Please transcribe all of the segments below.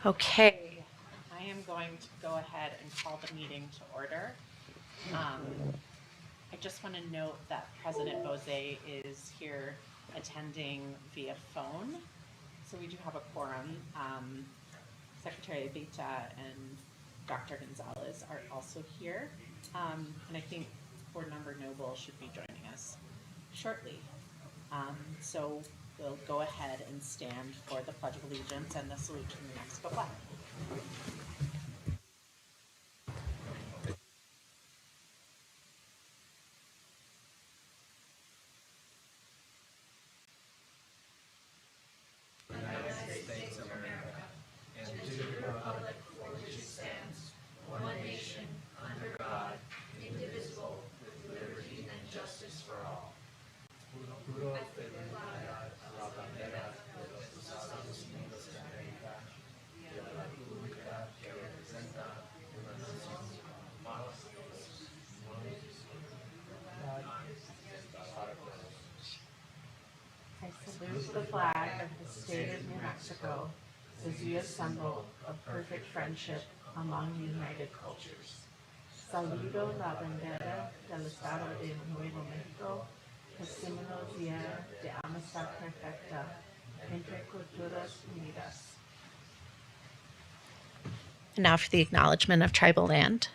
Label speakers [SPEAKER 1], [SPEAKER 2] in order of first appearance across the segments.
[SPEAKER 1] Okay, I am going to go ahead and call the meeting to order. I just want to note that President Bose is here attending via phone. So we do have a quorum. Secretary Beta and Dr. Gonzalez are also here. And I think Board Member Noble should be joining us shortly. So we'll go ahead and stand for the Pledge of Allegiance and the salute to the New Mexico flag. I salute the flag of the state of New Mexico as you assemble a perfect friendship among united cultures. Saludo la bandera del Estado de Nuevo México, que simbología de amistad perfecta entre culturas unidas. Now for the acknowledgement of tribal land.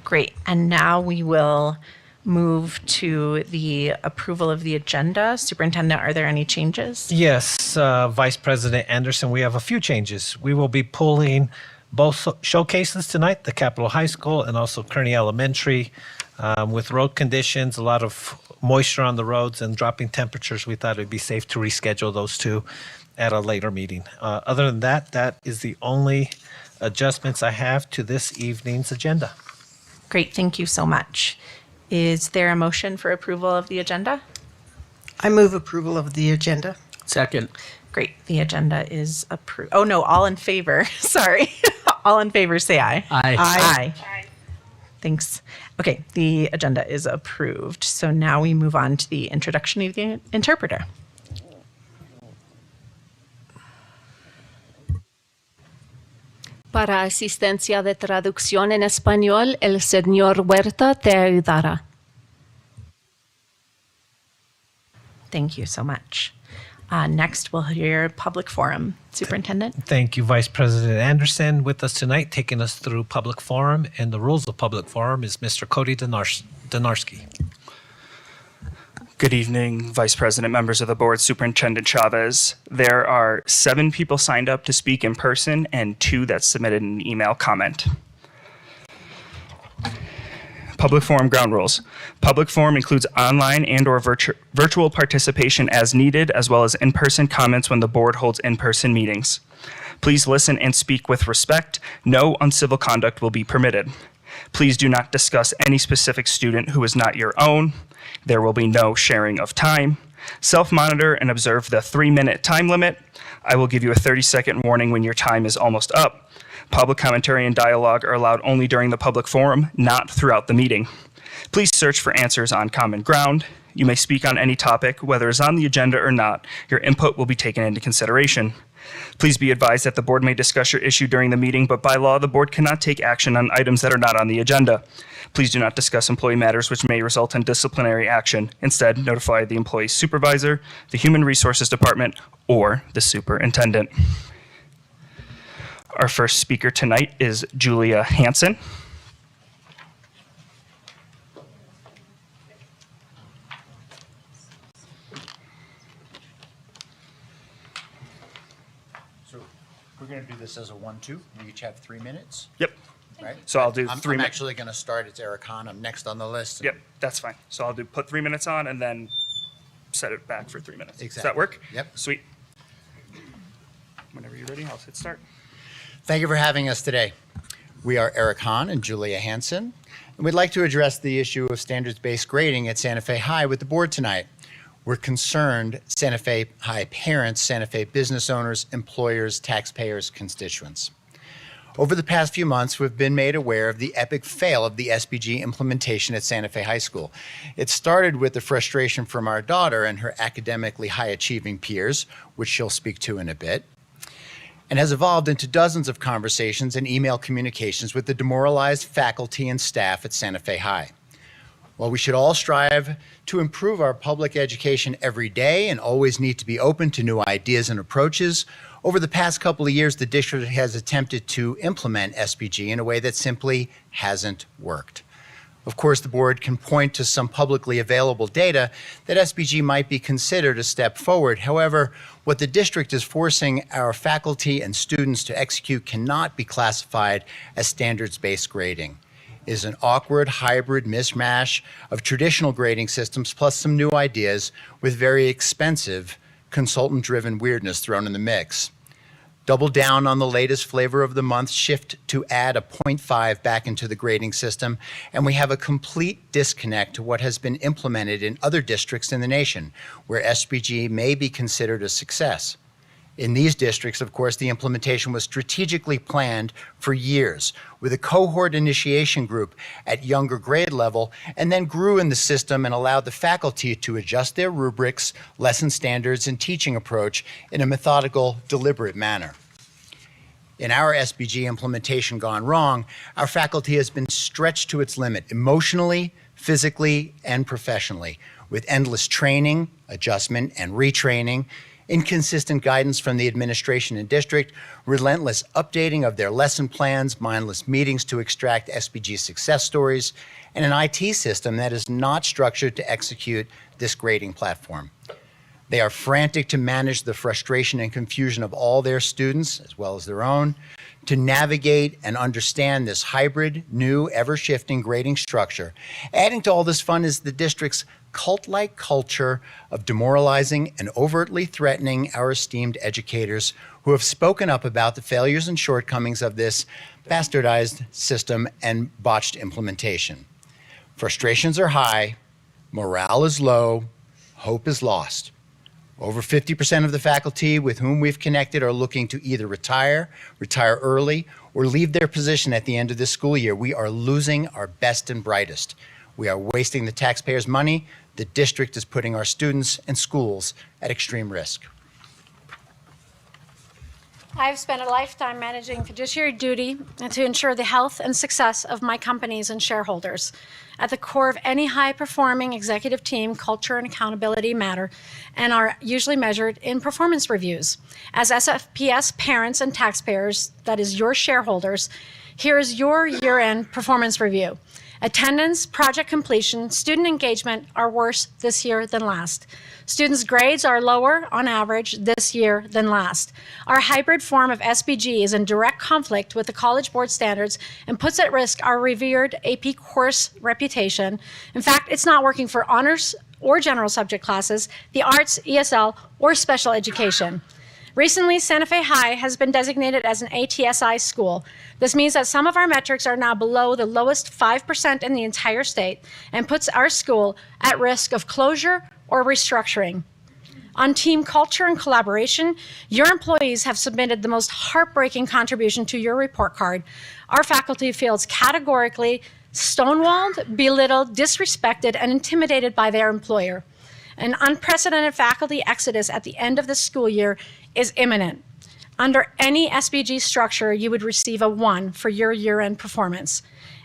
[SPEAKER 1] Great. And now we will move to the approval of the agenda. Superintendent, are there any changes?
[SPEAKER 2] Yes, Vice President Anderson, we have a few changes. We will be pulling both showcases tonight, the Capitol High School and also Kearney Elementary. With road conditions, a lot of moisture on the roads and dropping temperatures, we thought it'd be safe to reschedule those two at a later meeting. Other than that, that is the only adjustments I have to this evening's agenda.
[SPEAKER 1] Great. Thank you so much. Is there a motion for approval of the agenda?
[SPEAKER 3] I move approval of the agenda.
[SPEAKER 4] Second.
[SPEAKER 1] Great. The agenda is approved. Oh, no, all in favor. Sorry. All in favor, say aye.
[SPEAKER 4] Aye.
[SPEAKER 1] Aye. Thanks. Okay, the agenda is approved. So now we move on to the introduction of the interpreter.
[SPEAKER 5] Para asistencia de traducción en español, el señor Huerta te ayudará.
[SPEAKER 1] Thank you so much. Next, we'll hear public forum. Superintendent?
[SPEAKER 2] Thank you, Vice President Anderson. With us tonight, taking us through public forum and the rules of public forum is Mr. Cody Donarski.
[SPEAKER 6] Good evening, Vice President, members of the board, Superintendent Chavez. There are 7 people signed up to speak in person and 2 that submitted an email comment. Public forum ground rules. Public forum includes online and/or virtual participation as needed, as well as in-person comments when the board holds in-person meetings. Please listen and speak with respect. No uncivil conduct will be permitted. Please do not discuss any specific student who is not your own. There will be no sharing of time. Self-monitor and observe the 3-minute time limit. I will give you a 30-second warning when your time is almost up. Public commentary and dialogue are allowed only during the public forum, not throughout the meeting. Please search for answers on common ground. You may speak on any topic, whether it's on the agenda or not. Your input will be taken into consideration. Please be advised that the board may discuss your issue during the meeting, but by law, the board cannot take action on items that are not on the agenda. Please do not discuss employee matters which may result in disciplinary action. Instead, notify the employee's supervisor, the Human Resources Department, or the superintendent. Our first speaker tonight is Julia Hansen.
[SPEAKER 7] So we're going to do this as a 1-2. We each have 3 minutes,
[SPEAKER 6] Yep.
[SPEAKER 7] right?
[SPEAKER 6] So I'll do
[SPEAKER 7] I'm
[SPEAKER 6] 3 minutes.
[SPEAKER 7] actually going to start. It's Eric Hahn. I'm next on the list.
[SPEAKER 6] Yep, that's fine. So I'll put 3 minutes on and then set it back for 3 minutes. Does
[SPEAKER 7] Exactly.
[SPEAKER 6] that work?
[SPEAKER 7] Yep.
[SPEAKER 6] Sweet. Whenever you're ready, I'll hit start.
[SPEAKER 7] Thank you for having us today. We are Eric Hahn and Julia Hansen, and we'd like to address the issue of standards-based grading at Santa Fe High with the board tonight. We're concerned Santa Fe High parents, Santa Fe business owners, employers, taxpayers, constituents. Over the past few months, we've been made aware of the epic fail of the SBG implementation at Santa Fe High School. It started with the frustration from our daughter and her academically high-achieving peers, which she'll speak to in a bit, and has evolved into dozens of conversations and email communications with the demoralized faculty and staff at Santa Fe High. While we should all strive to improve our public education every day and always need to be open to new ideas and approaches, over the past couple of years, the district has attempted to implement SBG in a way that simply hasn't worked. Of course, the board can point to some publicly available data that SBG might be considered a step forward. However, what the district is forcing our faculty and students to execute cannot be classified as standards-based grading. It is an awkward hybrid mishmash of traditional grading systems plus some new ideas with very expensive consultant-driven weirdness thrown in the mix. Double down on the latest flavor of the month shift to add a 0.5 back into the grading system, and we have a complete disconnect to what has been implemented in other districts in the nation, where SBG may be considered a success. In these districts, of course, the implementation was strategically planned for years with a cohort initiation group at younger grade level, and then grew in the system and allowed the faculty to adjust their rubrics, lesson standards, and teaching approach in a methodical, deliberate manner. In our SBG implementation gone wrong, our faculty has been stretched to its limit emotionally, physically, and professionally, with endless training, adjustment, and retraining, inconsistent guidance from the administration and district, relentless updating of their lesson plans, mindless meetings to extract SBG success stories, and an IT system that is not structured to execute this grading platform. They are frantic to manage the frustration and confusion of all their students, as well as their own, to navigate and understand this hybrid, new, ever-shifting grading structure. Adding to all this fun is the district's cult-like culture of demoralizing and overtly threatening our esteemed educators who have spoken up about the failures and shortcomings of this bastardized system and botched implementation. Frustrations are high, morale is low, hope is lost. Over 50% of the faculty with whom we've connected are looking to either retire early, or leave their position at the end of this school year. We are losing our best and brightest. We are wasting the taxpayers' money. The district is putting our students and schools at extreme risk.
[SPEAKER 4] I've spent a lifetime managing fiduciary duty to ensure the health and success of my companies and shareholders. At the core of any high-performing executive team, culture and accountability matter and are usually measured in performance reviews. As SFPS parents and taxpayers, that is your shareholders, here is your year-end performance review. Attendance, project completion, student engagement are worse this year than last. Students' grades are lower on average this year than last. Our hybrid form of SBG is in direct conflict with the College Board standards and puts at risk our revered AP course reputation. In fact, it's not working for honors or general subject classes, the arts, ESL, or special education. Recently, Santa Fe High has been designated as an ATSI school. This means that some of our metrics are now below the lowest 5% in the entire state and puts our school at risk of closure or restructuring. On team culture and collaboration, your employees have submitted the most heartbreaking contribution to your report card. Our faculty feels categorically stonewalled, belittled, disrespected, and intimidated by their employer. An unprecedented faculty exodus at the end of the school year is imminent. Under any SBG structure, you would receive a 1 for your year-end performance.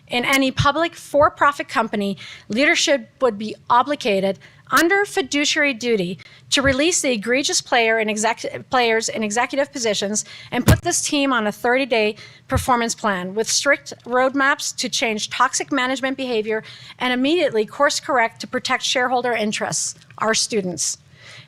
[SPEAKER 4] In any public for-profit company, leadership would be obligated under fiduciary duty to release the egregious players in executive positions and put this team on a 30-day performance plan with strict roadmaps to change toxic management behavior and immediately course correct to protect shareholder interests, our students.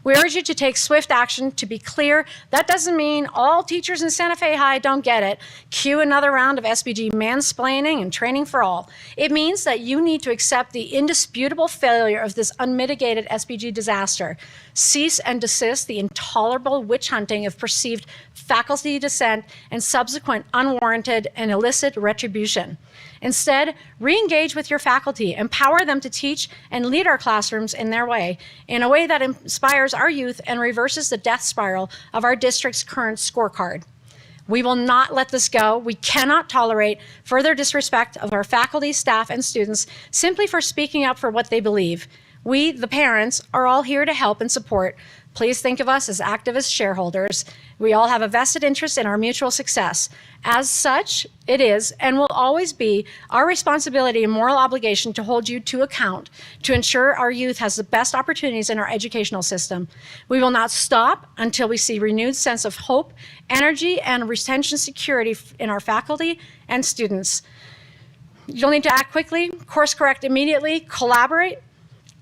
[SPEAKER 4] We urge you to take swift action. To be clear, that doesn't mean all teachers in Santa Fe High don't get it. Cue another round of SBG mansplaining and training for all. It means that you need to accept the indisputable failure of this unmitigated SBG disaster. Cease and desist the intolerable witch hunting of perceived faculty dissent and subsequent unwarranted and illicit retribution. Instead, re-engage with your faculty, empower them to teach and lead our classrooms in their way, in a way that inspires our youth and reverses the death spiral of our district's current scorecard. We will not let this go. We cannot tolerate further disrespect of our faculty, staff, and students simply for speaking up for what they believe. We, the parents, are all here to help and support. Please think of us as activist shareholders. We all have a vested interest in our mutual success. As such, it is and will always be our responsibility and moral obligation to hold you to account, to ensure our youth has the best opportunities in our educational system. We will not stop until we see renewed sense of hope, energy, and retention security in our faculty and students. You'll need to act quickly, course correct immediately, collaborate,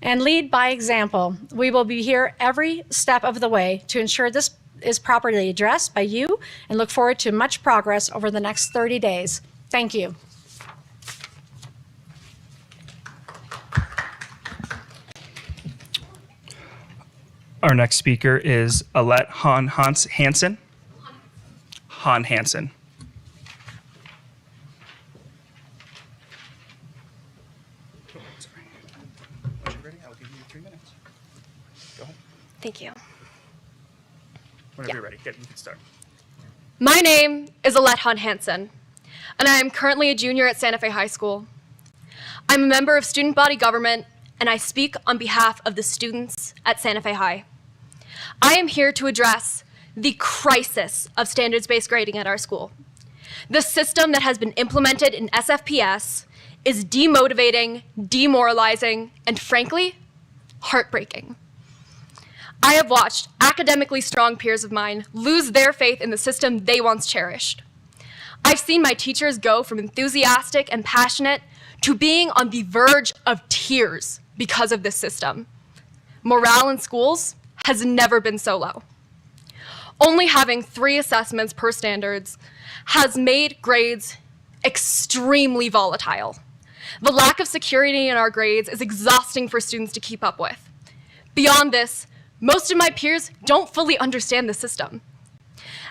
[SPEAKER 4] and lead by example. We will be here every step of the way to ensure this is properly addressed by you and look forward to much progress over the next 30 days. Thank you.
[SPEAKER 6] Our next speaker is Alette Hansen. Hansen.
[SPEAKER 8] Thank you.
[SPEAKER 6] Whenever you're ready, you can start.
[SPEAKER 8] My name is Alette Hansen, and I am currently a junior at Santa Fe High School. I'm a member of student body government, and I speak on behalf of the students at Santa Fe High. I am here to address the crisis of standards-based grading at our school. The system that has been implemented in SFPS is demotivating, demoralizing, and frankly, heartbreaking. I have watched academically strong peers of mine lose their faith in the system they once cherished. I've seen my teachers go from enthusiastic and passionate to being on the verge of tears because of this system. Morale in schools has never been so low. Only having 3 assessments per standards has made grades extremely volatile. The lack of security in our grades is exhausting for students to keep up with. Beyond this, most of my peers don't fully understand the system.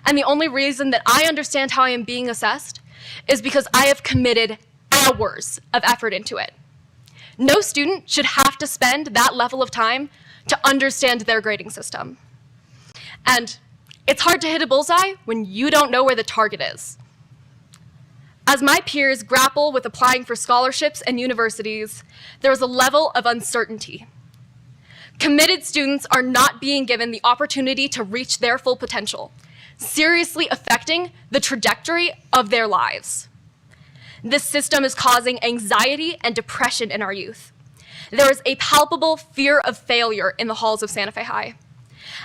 [SPEAKER 8] And the only reason that I understand how I am being assessed is because I have committed hours of effort into it. No student should have to spend that level of time to understand their grading system. And it's hard to hit a bullseye when you don't know where the target is. As my peers grapple with applying for scholarships and universities, there is a level of uncertainty. Committed students are not being given the opportunity to reach their full potential, seriously affecting the trajectory of their lives. This system is causing anxiety and depression in our youth. There is a palpable fear of failure in the halls of Santa Fe High.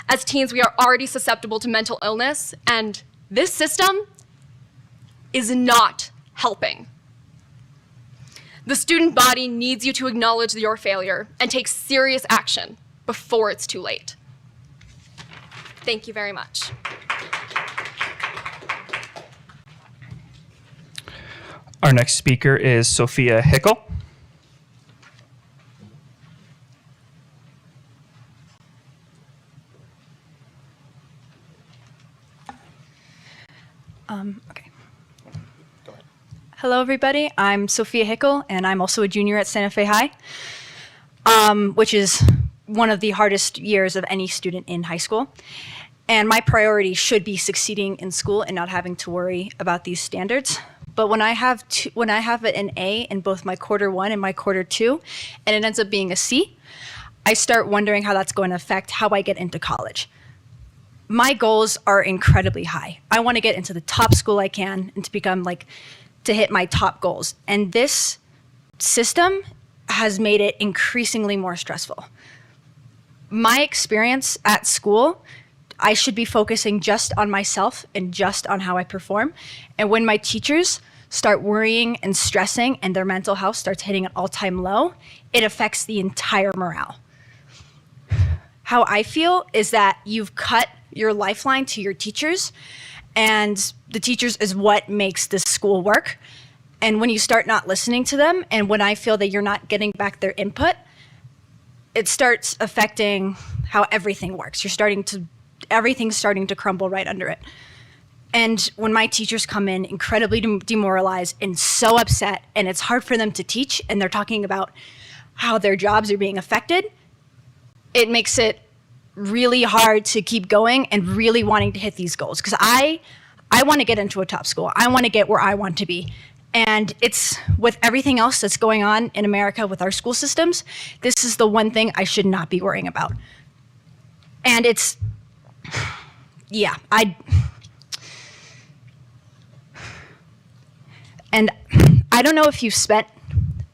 [SPEAKER 8] As teens, we are already susceptible to mental illness, and this system is not helping. The student body needs you to acknowledge your failure and take serious action before it's too late. Thank you very much.
[SPEAKER 6] Our next speaker is Sophia Hickel.
[SPEAKER 9] Okay. Hello, everybody. I'm Sophia Hickel, and I'm also a junior at Santa Fe High, which is one of the hardest years of any student in high school. And my priority should be succeeding in school and not having to worry about these standards. But when I have an A in both my quarter 1 and my quarter 2, and it ends up being a C, I start wondering how that's going to affect how I get into college. My goals are incredibly high. I want to get into the top school I can and to become to hit my top goals. And this system has made it increasingly more stressful. My experience at school, I should be focusing just on myself and just on how I perform. And when my teachers start worrying and stressing and their mental health starts hitting an all-time low, it affects the entire morale. how I feel is that you've cut your lifeline to your teachers, and the teachers is what makes this school work. And when you start not listening to them, and when I feel that you're not getting back their input, it starts affecting how everything works. Everything's starting to crumble right under it. And when my teachers come in incredibly demoralized and so upset, and it's hard for them to teach, and they're talking about how their jobs are being affected, it makes it really hard to keep going and really wanting to hit these goals. Because I want to get into a top school. I want to get where I want to be. And it's with everything else that's going on in America with our school systems, this is the one thing I should not be worrying about. And it's, yeah, and I don't know if you've spent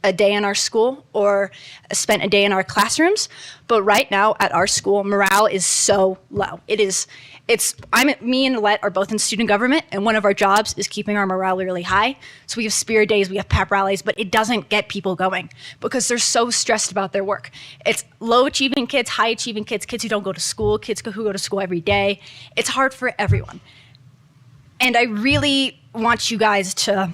[SPEAKER 9] a day in our school or spent a day in our classrooms, but right now at our school, morale is so low. Me and Alette are both in student government, and one of our jobs is keeping our morale really high. So we have spirit days, we have pep rallies, but it doesn't get people going because they're so stressed about their work. It's low achieving kids, high achieving kids, kids who don't go to school, kids who go to school every day. It's hard for everyone. And I really want you guys to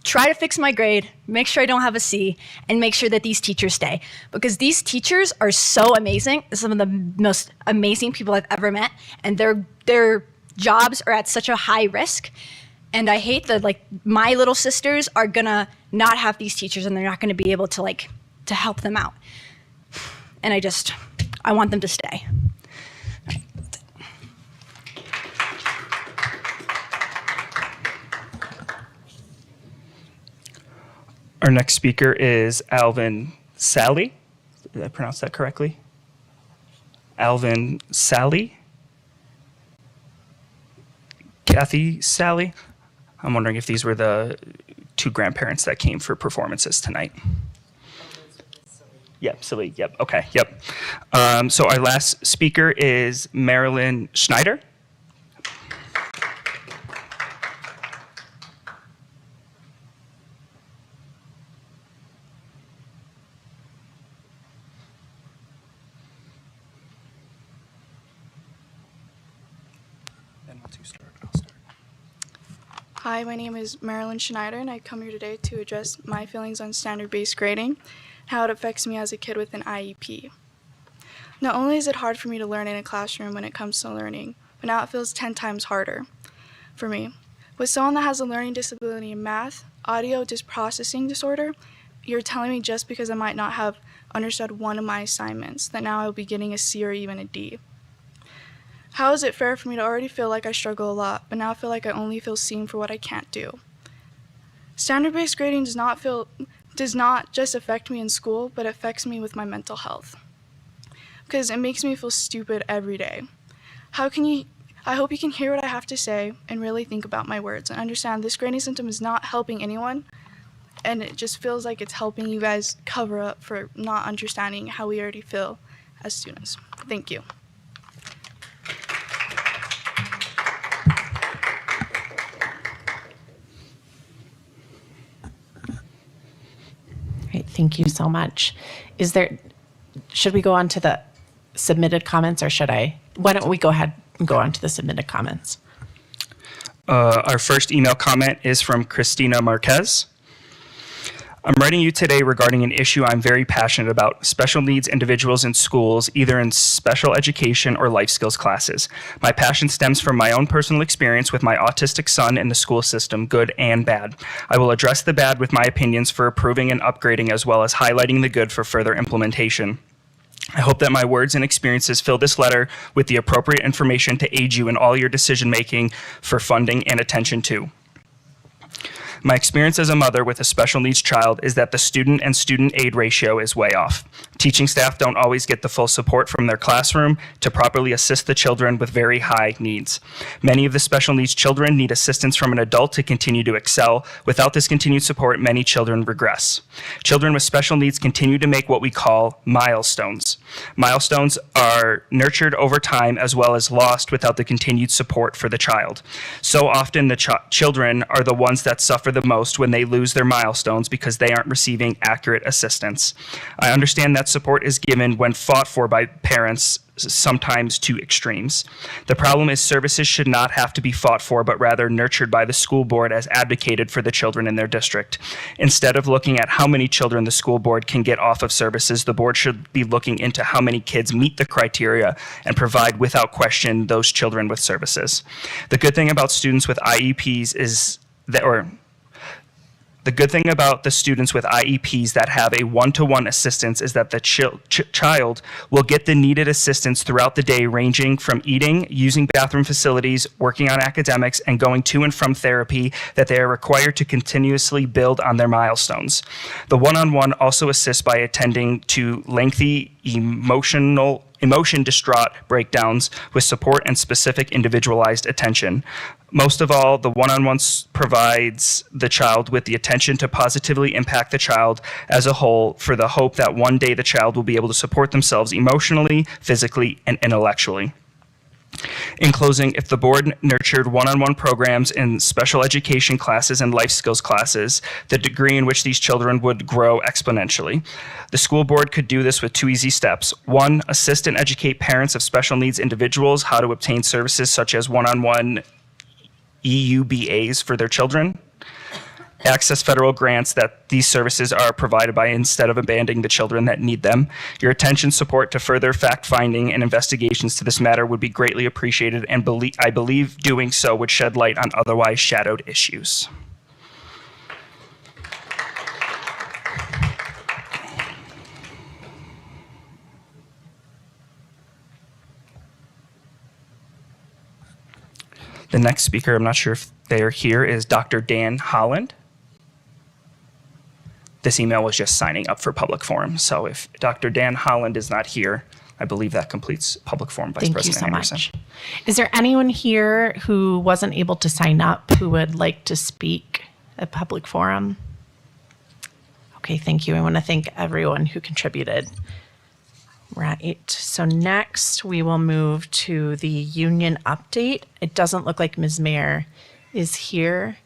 [SPEAKER 9] try to fix my grade, make sure I don't have a C, and make sure that these teachers stay. Because these teachers are so amazing, some of the most amazing people I've ever met, and their jobs are at such a high risk. And I hate that my little sisters are gonna not have these teachers and they're not gonna be able to to help them out. And I want them to stay.
[SPEAKER 6] Our next speaker is Alvin Sally. Did I pronounce that correctly? Alvin Sally? Kathy Sally? I'm wondering if these were the two grandparents that came for performances tonight. Yep, Sally, yep, okay, yep. So our last speaker is Marilyn Schneider.
[SPEAKER 10] Hi, my name is Marilyn Schneider, and I come here today to address my feelings on standard-based grading, how it affects me as a kid with an IEP. Not only is it hard for me to learn in a classroom when it comes to learning, but now it feels 10 times harder for me. With someone that has a learning disability in math, audio processing disorder, you're telling me just because I might not have understood one of my assignments that now I will be getting a C or even a D. How is it fair for me to already feel like I struggle a lot, but now feel like I only feel seen for what I can't do? Standard-based grading does not just affect me in school, but affects me with my mental health. Because it makes me feel stupid every day. I hope you can hear what I have to say and really think about my words and understand this grading system is not helping anyone, and it just feels like it's helping you guys cover up for not understanding how we already feel as students. Thank you.
[SPEAKER 1] Great, thank you so much. Should we go on to the submitted comments, or why don't we go ahead and go on to the submitted comments?
[SPEAKER 6] Our first email comment is from Christina Marquez. I'm writing you today regarding an issue I'm very passionate about: special needs individuals in schools, either in special education or life skills classes. My passion stems from my own personal experience with my autistic son in the school system, good and bad. I will address the bad with my opinions for improving and upgrading, as well as highlighting the good for further implementation. I hope that my words and experiences fill this letter with the appropriate information to aid you in all your decision making for funding and attention to. My experience as a mother with a special needs child is that the student and student aid ratio is way off. Teaching staff don't always get the full support from their classroom to properly assist the children with very high needs. Many of the special needs children need assistance from an adult to continue to excel. Without this continued support, many children regress. Children with special needs continue to make what we call milestones. Milestones are nurtured over time as well as lost without the continued support for the child. So often the children are the ones that suffer the most when they lose their milestones because they aren't receiving accurate assistance. I understand that support is given when fought for by parents, sometimes to extremes. The problem is services should not have to be fought for, but rather nurtured by the school board as advocated for the children in their district. Instead of looking at how many children the school board can get off of services, the board should be looking into how many kids meet the criteria and provide without question those children with services. The good thing about students with IEPs is that, the good thing about the students with IEPs that have a one-to-one assistance is that the child will get the needed assistance throughout the day, ranging from eating, using bathroom facilities, working on academics, and going to and from therapy that they are required to continuously build on their milestones. The one-on-one also assists by attending to lengthy emotion-distraught breakdowns with support and specific individualized attention. Most of all, the one-on-one provides the child with the attention to positively impact the child as a whole, for the hope that one day the child will be able to support themselves emotionally, physically, and intellectually. In closing, if the board nurtured one-on-one programs in special education classes and life skills classes, the degree in which these children would grow exponentially. The school board could do this with 2 easy steps. 1, assist and educate parents of special needs individuals how to obtain services such as one-on-one EUBAs for their children. Access federal grants that these services are provided by instead of abandoning the children that need them. Your attention, support to further fact-finding and investigations to this matter would be greatly appreciated, and I believe doing so would shed light on otherwise shadowed issues. The next speaker, I'm not sure if they are here, is Dr. Dan Holland. This email was just signing up for public forum. So if Dr. Dan Holland is not here, I believe that completes public forum, Vice President Anderson.
[SPEAKER 1] Thank you so much. Is there anyone here who wasn't able to sign up who would like to speak at public forum? Okay, thank you. I want to thank everyone who contributed. Right, so next we will move to the union update. It doesn't look like Ms. Mayer is here.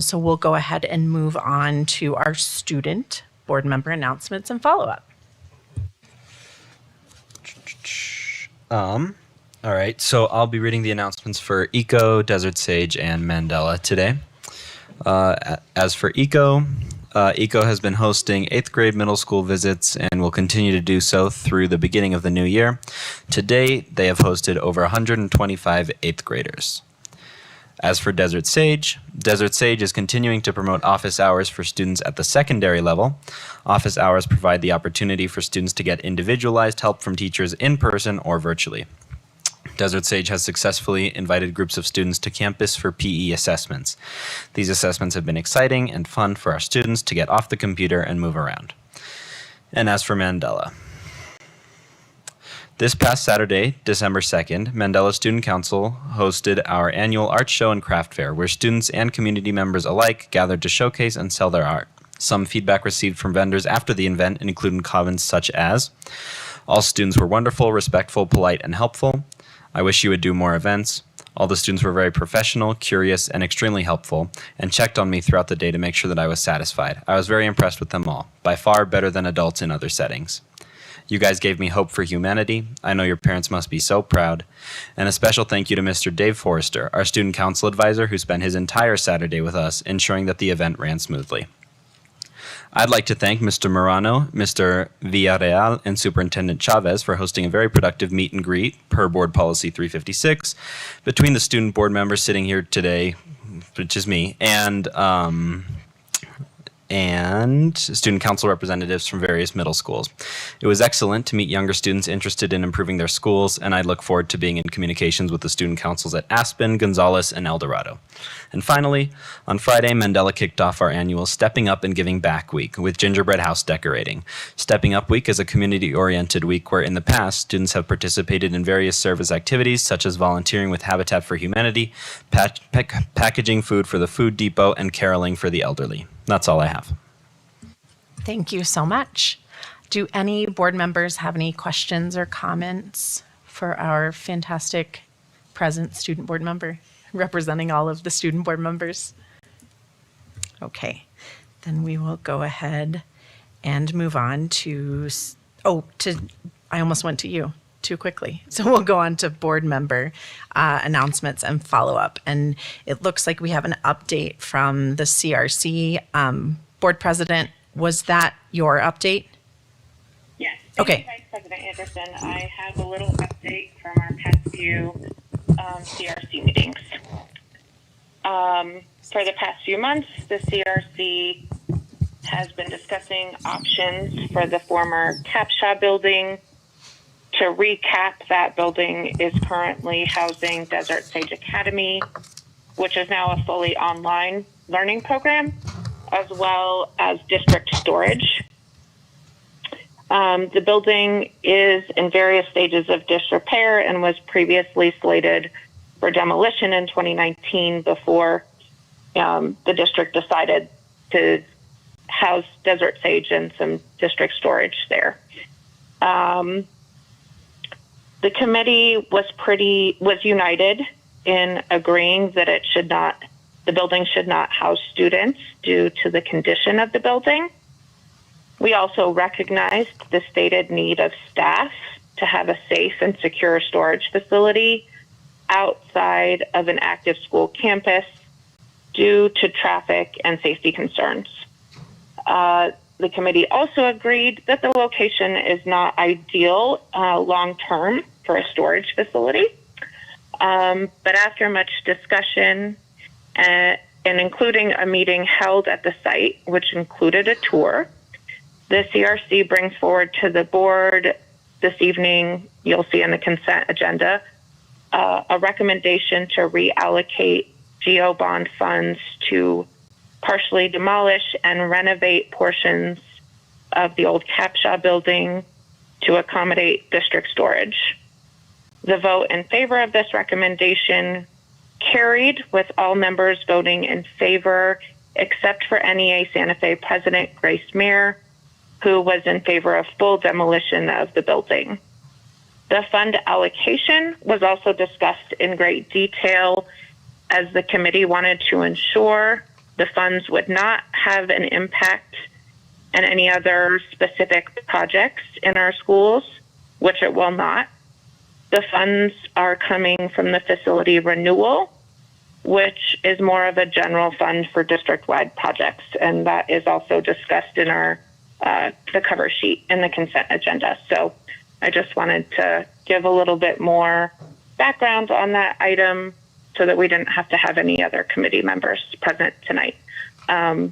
[SPEAKER 1] So we'll go ahead and move on to our student board member announcements and follow-up.
[SPEAKER 11] All right, so I'll be reading the announcements for ECO, Desert Sage, and Mandela today. As for ECO, ECO has been hosting 8th grade middle school visits and will continue to do so through the beginning of the new year. To date, they have hosted over 125 8th graders. As for Desert Sage is continuing to promote office hours for students at the secondary level. Office hours provide the opportunity for students to get individualized help from teachers in person or virtually. Desert Sage has successfully invited groups of students to campus for PE assessments. These assessments have been exciting and fun for our students to get off the computer and move around. And as for Mandela, this past Saturday, December 2nd, Mandela Student Council hosted our annual art show and craft fair, where students and community members alike gathered to showcase and sell their art. Some feedback received from vendors after the event included comments such as, "All students were wonderful, respectful, polite, and helpful. I wish you would do more events. All the students were very professional, curious, and extremely helpful, and checked on me throughout the day to make sure that I was satisfied. I was very impressed with them all, by far better than adults in other settings. You guys gave me hope for humanity. I know your parents must be so proud. And a special thank you to Mr. Dave Forrester, our student council advisor, who spent his entire Saturday with us, ensuring that the event ran smoothly. I'd like to thank Mr. Morano, Mr. Villarreal, and Superintendent Chavez for hosting a very productive meet and greet per Board Policy 356 between the student board members sitting here today, which is me, and student council representatives from various middle schools. It was excellent to meet younger students interested in improving their schools, and I look forward to being in communications with the student councils at Aspen, Gonzales, and El Dorado. And finally, on Friday, Mandela kicked off our annual Stepping Up and Giving Back Week with gingerbread house decorating. Stepping Up Week is a community-oriented week where in the past, students have participated in various service activities such as volunteering with Habitat for Humanity, packaging food for the Food Depot, and caroling for the elderly. That's all I have.
[SPEAKER 1] Thank you so much. Do any board members have any questions or comments for our fantastic present student board member representing all of the student board members? Okay, then we will go ahead and move on to
[SPEAKER 12] I almost went to you too quickly. So we'll go on to board member announcements and follow up. And it looks like we have an update from the CRC. Board President, was that your update?
[SPEAKER 13] Yes.
[SPEAKER 12] Okay.
[SPEAKER 13] Vice President Anderson, I have a little update from our past few CRC meetings. For the past few months, the CRC has been discussing options for the former CAPSHA building. To recap, that building is currently housing Desert Sage Academy, which is now a fully online learning program, as well as district storage. The building is in various stages of disrepair and was previously slated for demolition in 2019 before the district decided to house Desert Sage and some district storage there. The committee was united in agreeing that the building should not house students due to the condition of the building. We also recognized the stated need of staff to have a safe and secure storage facility outside of an active school campus due to traffic and safety concerns. The committee also agreed that the location is not ideal long-term for a storage facility. But after much discussion and including a meeting held at the site, which included a tour, the CRC brings forward to the board this evening, you'll see in the consent agenda, a recommendation to reallocate GO bond funds to partially demolish and renovate portions of the old CAPSHA building to accommodate district storage. The vote in favor of this recommendation carried with all members voting in favor, except for NEA Santa Fe President Grace Mayer, who was in favor of full demolition of the building. The fund allocation was also discussed in great detail, as the committee wanted to ensure the funds would not have an impact on any other specific projects in our schools, which it will not. The funds are coming from the facility renewal, which is more of a general fund for district-wide projects, and that is also discussed in our the cover sheet in the consent agenda. So I just wanted to give a little bit more background on that item so that we didn't have to have any other committee members present tonight. I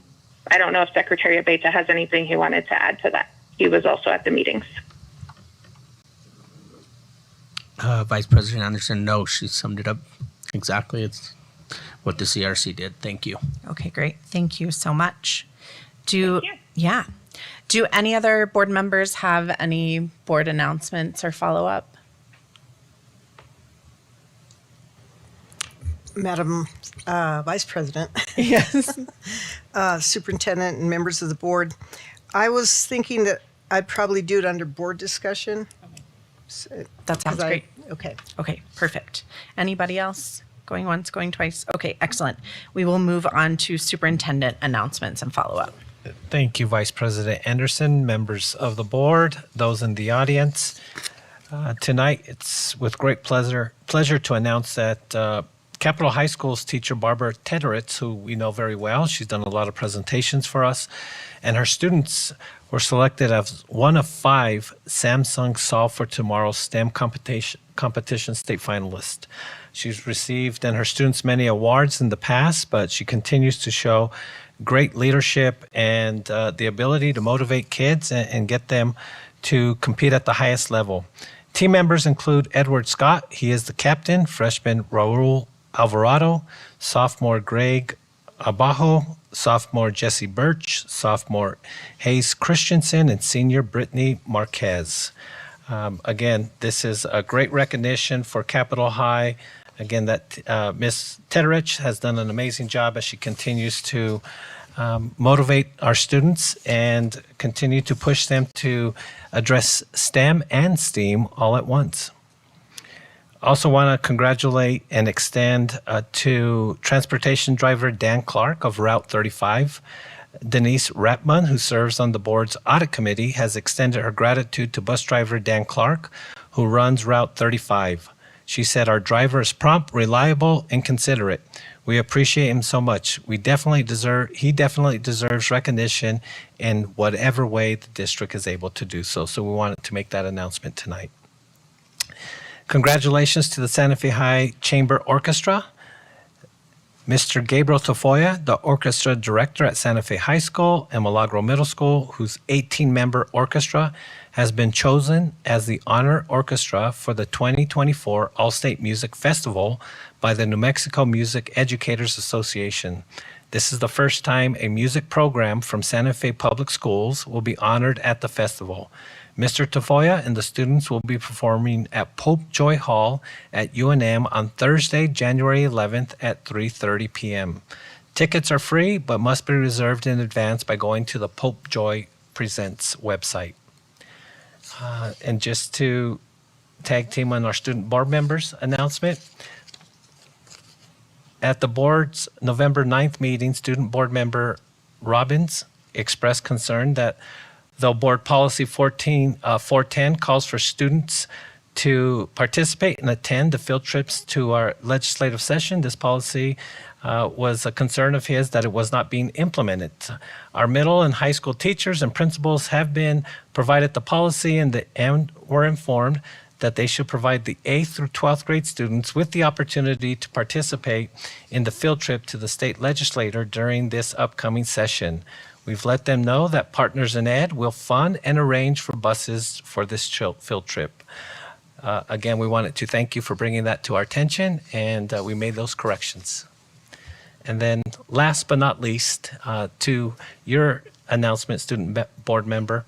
[SPEAKER 13] don't know if Secretary Abeyta has anything he wanted to add to that. He was also at the meetings.
[SPEAKER 14] Vice President Anderson, no, she summed it up exactly. It's what the CRC did. Thank you.
[SPEAKER 12] Okay, great. Thank you so much. Do any other board members have any board announcements or follow-up?
[SPEAKER 3] Madam Vice President.
[SPEAKER 12] Yes.
[SPEAKER 3] Superintendent and members of the board. I was thinking that I'd probably do it under board discussion.
[SPEAKER 12] That sounds great.
[SPEAKER 3] Okay.
[SPEAKER 12] Okay, perfect. Anybody else? Going once, going twice? Okay, excellent. We will move on to superintendent announcements and follow-up.
[SPEAKER 2] Thank you, Vice President Anderson, members of the board, those in the audience. Tonight, it's with great pleasure to announce that Capitol High School's teacher, Barbara Tederitz, who we know very well, she's done a lot of presentations for us, and her students were selected as one of 5 Samsung Solve for Tomorrow STEM competition state finalists. She's received, and her students, many awards in the past, but she continues to show great leadership and the ability to motivate kids and get them to compete at the highest level. Team members include Edward Scott, he is the captain, freshman Raul Alvarado, sophomore Greg Abajo, sophomore Jesse Birch, sophomore Hayes Christensen, and senior Brittany Marquez. Again, this is a great recognition for Capitol High. Again, that Ms. Tederich has done an amazing job as she continues to motivate our students and continue to push them to address STEM and STEAM all at once. Also want to congratulate and extend to transportation driver Dan Clark of Route 35. Denise Ratman, who serves on the board's audit committee, has extended her gratitude to bus driver Dan Clark, who runs Route 35. She said, "Our driver is prompt, reliable, and considerate. We appreciate him so much. He definitely deserves recognition in whatever way the district is able to do so." So we wanted to make that announcement tonight. Congratulations to the Santa Fe High Chamber Orchestra. Mr. Gabriel Tafoya, the orchestra director at Santa Fe High School and Milagro Middle School, whose 18-member orchestra has been chosen as the honor orchestra for the 2024 All-State Music Festival by the New Mexico Music Educators Association. This is the first time a music program from Santa Fe Public Schools will be honored at the festival. Mr. Tafoya and the students will be performing at Pope Joy Hall at UNM on Thursday, January 11th at 3:30 p.m. Tickets are free, but must be reserved in advance by going to the Pope Joy Presents website. And just to tag team on our student board members announcement, at the board's November 9th meeting, student board member Robbins expressed concern that though Board Policy 410 calls for students to participate and attend the field trips to our legislative session, this policy was a concern of his that it was not being implemented. Our middle and high school teachers and principals have been provided the policy and were informed that they should provide the 8th through 12th grade students with the opportunity to participate in the field trip to the state legislature during this upcoming session. We've let them know that Partners in Ed will fund and arrange for buses for this field trip. Again, we wanted to thank you for bringing that to our attention, and we made those corrections. And then last but not least, to your announcement, student board member,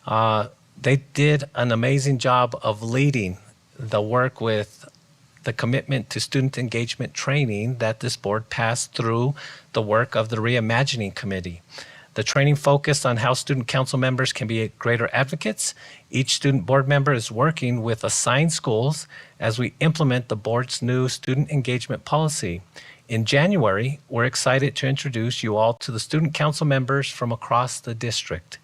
[SPEAKER 2] they did an amazing job of leading the work with the commitment to student engagement training that this board passed through the work of the Reimagining Committee. The training focused on how student council members can be greater advocates. Each student board member is working with assigned schools as we implement the board's new student engagement policy. In January, we're excited to introduce you all to the student council members from across the district.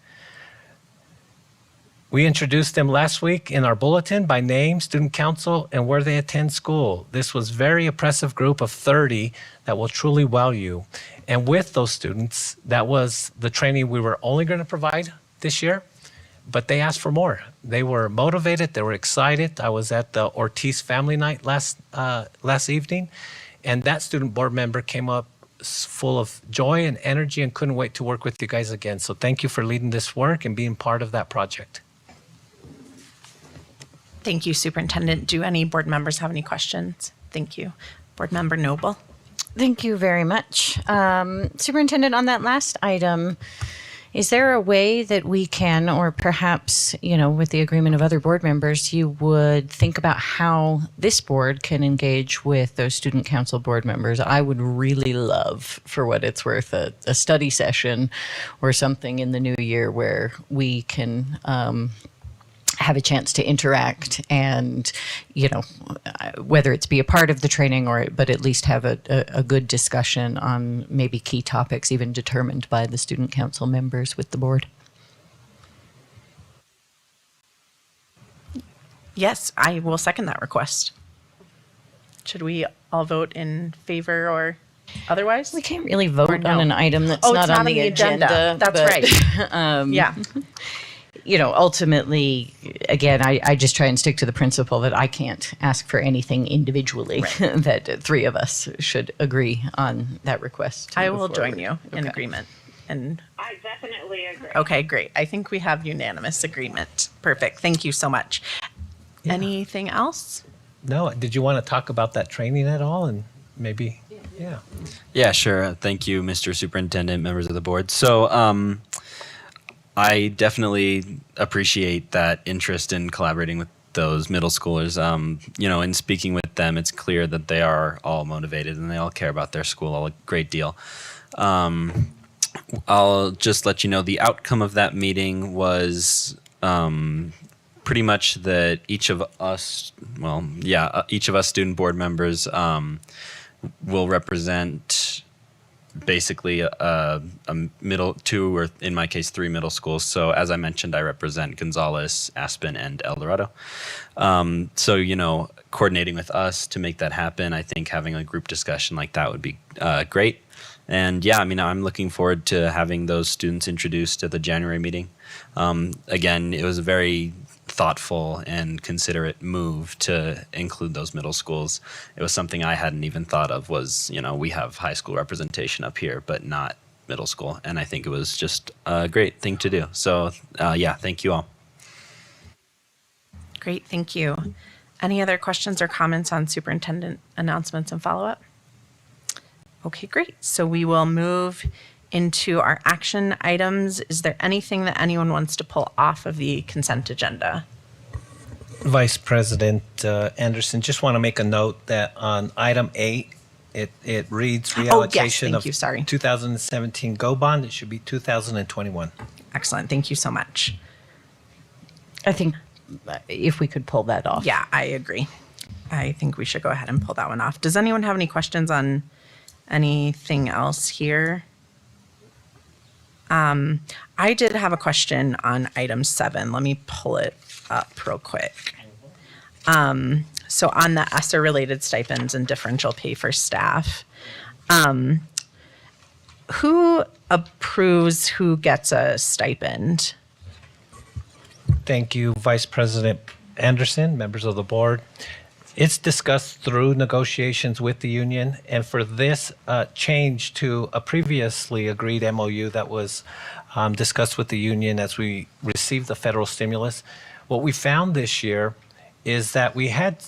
[SPEAKER 2] We introduced them last week in our bulletin by name, student council, and where they attend school. This was a very impressive group of 30 that will truly wow you. And with those students, that was the training we were only going to provide this year, but they asked for more. They were motivated, they were excited. I was at the Ortiz Family Night last evening, and that student board member came up full of joy and energy and couldn't wait to work with you guys again. So thank you for leading this work and being part of that project.
[SPEAKER 12] Thank you, Superintendent. Do any board members have any questions? Thank you. Board Member Noble.
[SPEAKER 15] Thank you very much. Superintendent, on that last item, is there a way that we can, or perhaps, with the agreement of other board members, you would think about how this board can engage with those student council board members? I would really love, for what it's worth, a study session or something in the new year where we can have a chance to interact and, whether it's be a part of the training but at least have a good discussion on maybe key topics even determined by the student council members with the board.
[SPEAKER 12] Yes, I will second that request. Should we all vote in favor or otherwise?
[SPEAKER 15] We can't really vote on an item that's not on the agenda.
[SPEAKER 12] That's right. Yeah.
[SPEAKER 15] Ultimately, again, I just try and stick to the principle that I can't ask for anything individually, right. That three of us should agree on that request.
[SPEAKER 12] I will join you in agreement. And
[SPEAKER 13] I definitely agree.
[SPEAKER 12] Okay, great. I think we have unanimous agreement. Perfect. Thank you so much. Yeah. Anything else?
[SPEAKER 2] No. Did you want to talk about that training at all? And maybe, yeah.
[SPEAKER 11] Yeah, sure. Thank you, Mr. Superintendent, members of the board. So, I definitely appreciate that interest in collaborating with those middle schoolers. In speaking with them, it's clear that they are all motivated and they all care about their school a great deal. I'll just let you know the outcome of that meeting was pretty much that each of us student board members will represent basically a middle, 2 or in my case 3 middle schools. So as I mentioned, I represent Gonzales, Aspen, and El Dorado. So coordinating with us to make that happen, I think having a group discussion like that would be great. And yeah, I'm looking forward to having those students introduced at the January meeting. Again, it was a very thoughtful and considerate move to include those middle schools. It was something I hadn't even thought of was, we have high school representation up here, but not middle school. And I think it was just a great thing to do. So yeah, thank you all.
[SPEAKER 12] Great, thank you. Any other questions or comments on superintendent announcements and follow-up? Okay, great. So we will move into our action items. Is there anything that anyone wants to pull off of the consent agenda?
[SPEAKER 2] Vice President Anderson, just want to make a note that on item 8, it reads reallocation
[SPEAKER 12] thank you, sorry.
[SPEAKER 2] 2017 GO bond. It should be 2021.
[SPEAKER 12] Excellent, thank you so much.
[SPEAKER 15] I think if we could pull that off.
[SPEAKER 12] Yeah, I agree. I think we should go ahead and pull that one off. Does anyone have any questions on anything else here? I did have a question on item 7. Let me pull it up real quick. So on the ESSER-related stipends and differential pay for staff, who approves who gets a stipend?
[SPEAKER 2] Thank you, Vice President Anderson, members of the board. It's discussed through negotiations with the union, and for this change to a previously agreed MOU that was discussed with the union as we received the federal stimulus, what we found this year is that we had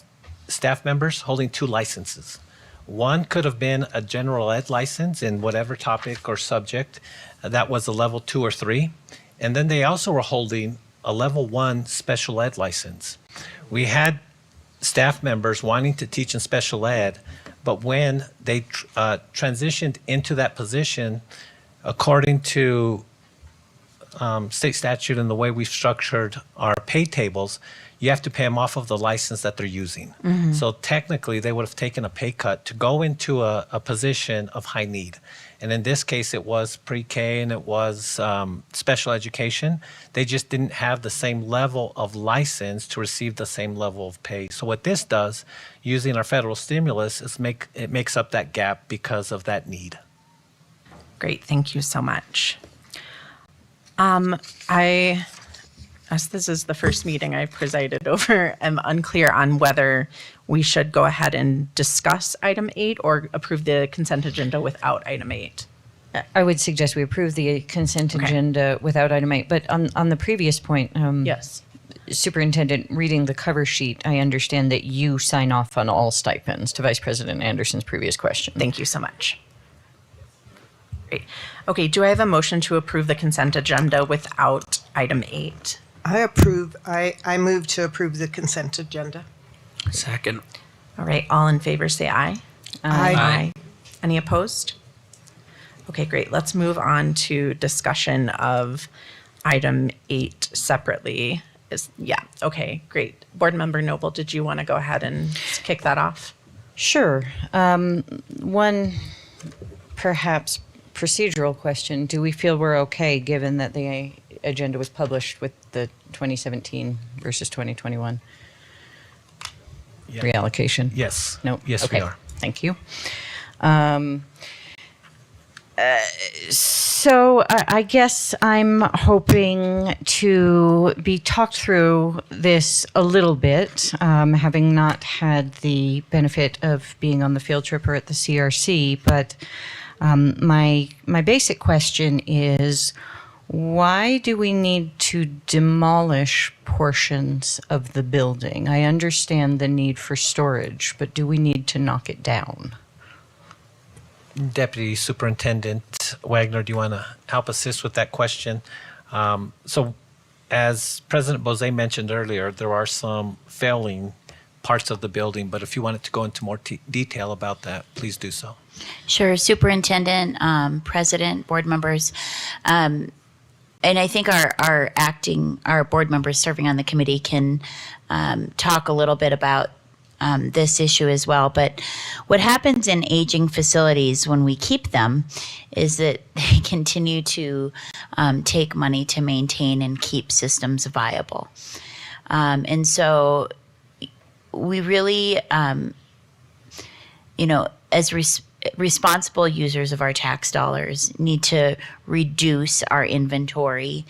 [SPEAKER 2] staff members holding 2 licenses. One could have been a general ed license in whatever topic or subject that was a level 2 or 3, and then they also were holding a level 1 special ed license. We had staff members wanting to teach in special ed, but when they transitioned into that position, according to state statute and the way we've structured our pay tables, you have to pay them off of the license that they're using. So technically, they would have taken a pay cut to go into a position of high need. And in this case, it was pre-K and it was special education. They just didn't have the same level of license to receive the same level of pay. So what this does, using our federal stimulus, is it makes up that gap because of that need.
[SPEAKER 12] Great, thank you so much. As this is the first meeting I've presided over, I'm unclear on whether we should go ahead and discuss item 8 or approve the consent agenda without item 8.
[SPEAKER 15] I would suggest we approve the consent agenda without item 8. But on the previous point,
[SPEAKER 12] yes,
[SPEAKER 15] Superintendent, reading the cover sheet, I understand that you sign off on all stipends, to Vice President Anderson's previous question.
[SPEAKER 12] Thank you so much. Great. Okay, do I have a motion to approve the consent agenda without item 8?
[SPEAKER 3] I approve. I move to approve the consent agenda.
[SPEAKER 14] Second.
[SPEAKER 12] All right, all in favor say aye.
[SPEAKER 3] Aye.
[SPEAKER 12] Any opposed? Okay, great. Let's move on to discussion of item 8 separately. Okay, great. Board Member Noble, did you want to go ahead and kick that off?
[SPEAKER 15] Sure. One perhaps procedural question. Do we feel we're okay given that the agenda was published with the 2017 versus 2021 reallocation?
[SPEAKER 2] Yes.
[SPEAKER 15] No?
[SPEAKER 2] Yes,
[SPEAKER 15] okay.
[SPEAKER 2] we are.
[SPEAKER 15] Thank you. So I guess I'm hoping to be talked through this a little bit, having not had the benefit of being on the field trip or at the CRC, but my basic question is, why do we need to demolish portions of the building? I understand the need for storage, but do we need to knock it down?
[SPEAKER 2] Deputy Superintendent Wagner, do you want to help assist with that question? So as President Bose mentioned earlier, there are some failing parts of the building, but if you wanted to go into more detail about that, please do so.
[SPEAKER 16] Sure, Superintendent, President, board members, and I think our board members serving on the committee can talk a little bit about this issue as well. But what happens in aging facilities when we keep them is that they continue to take money to maintain and keep systems viable. And so we really, as responsible users of our tax dollars, need to reduce our inventory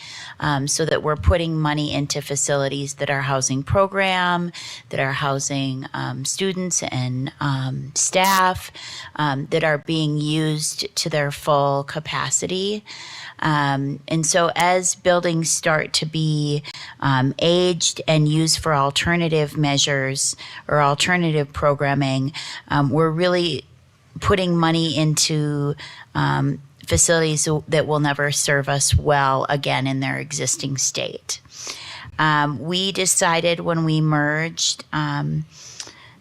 [SPEAKER 16] so that we're putting money into facilities that are housing program, that are housing students and staff, that are being used to their full capacity. And so as buildings start to be aged and used for alternative measures or alternative programming, we're really putting money into facilities that will never serve us well again in their existing state. We decided when we merged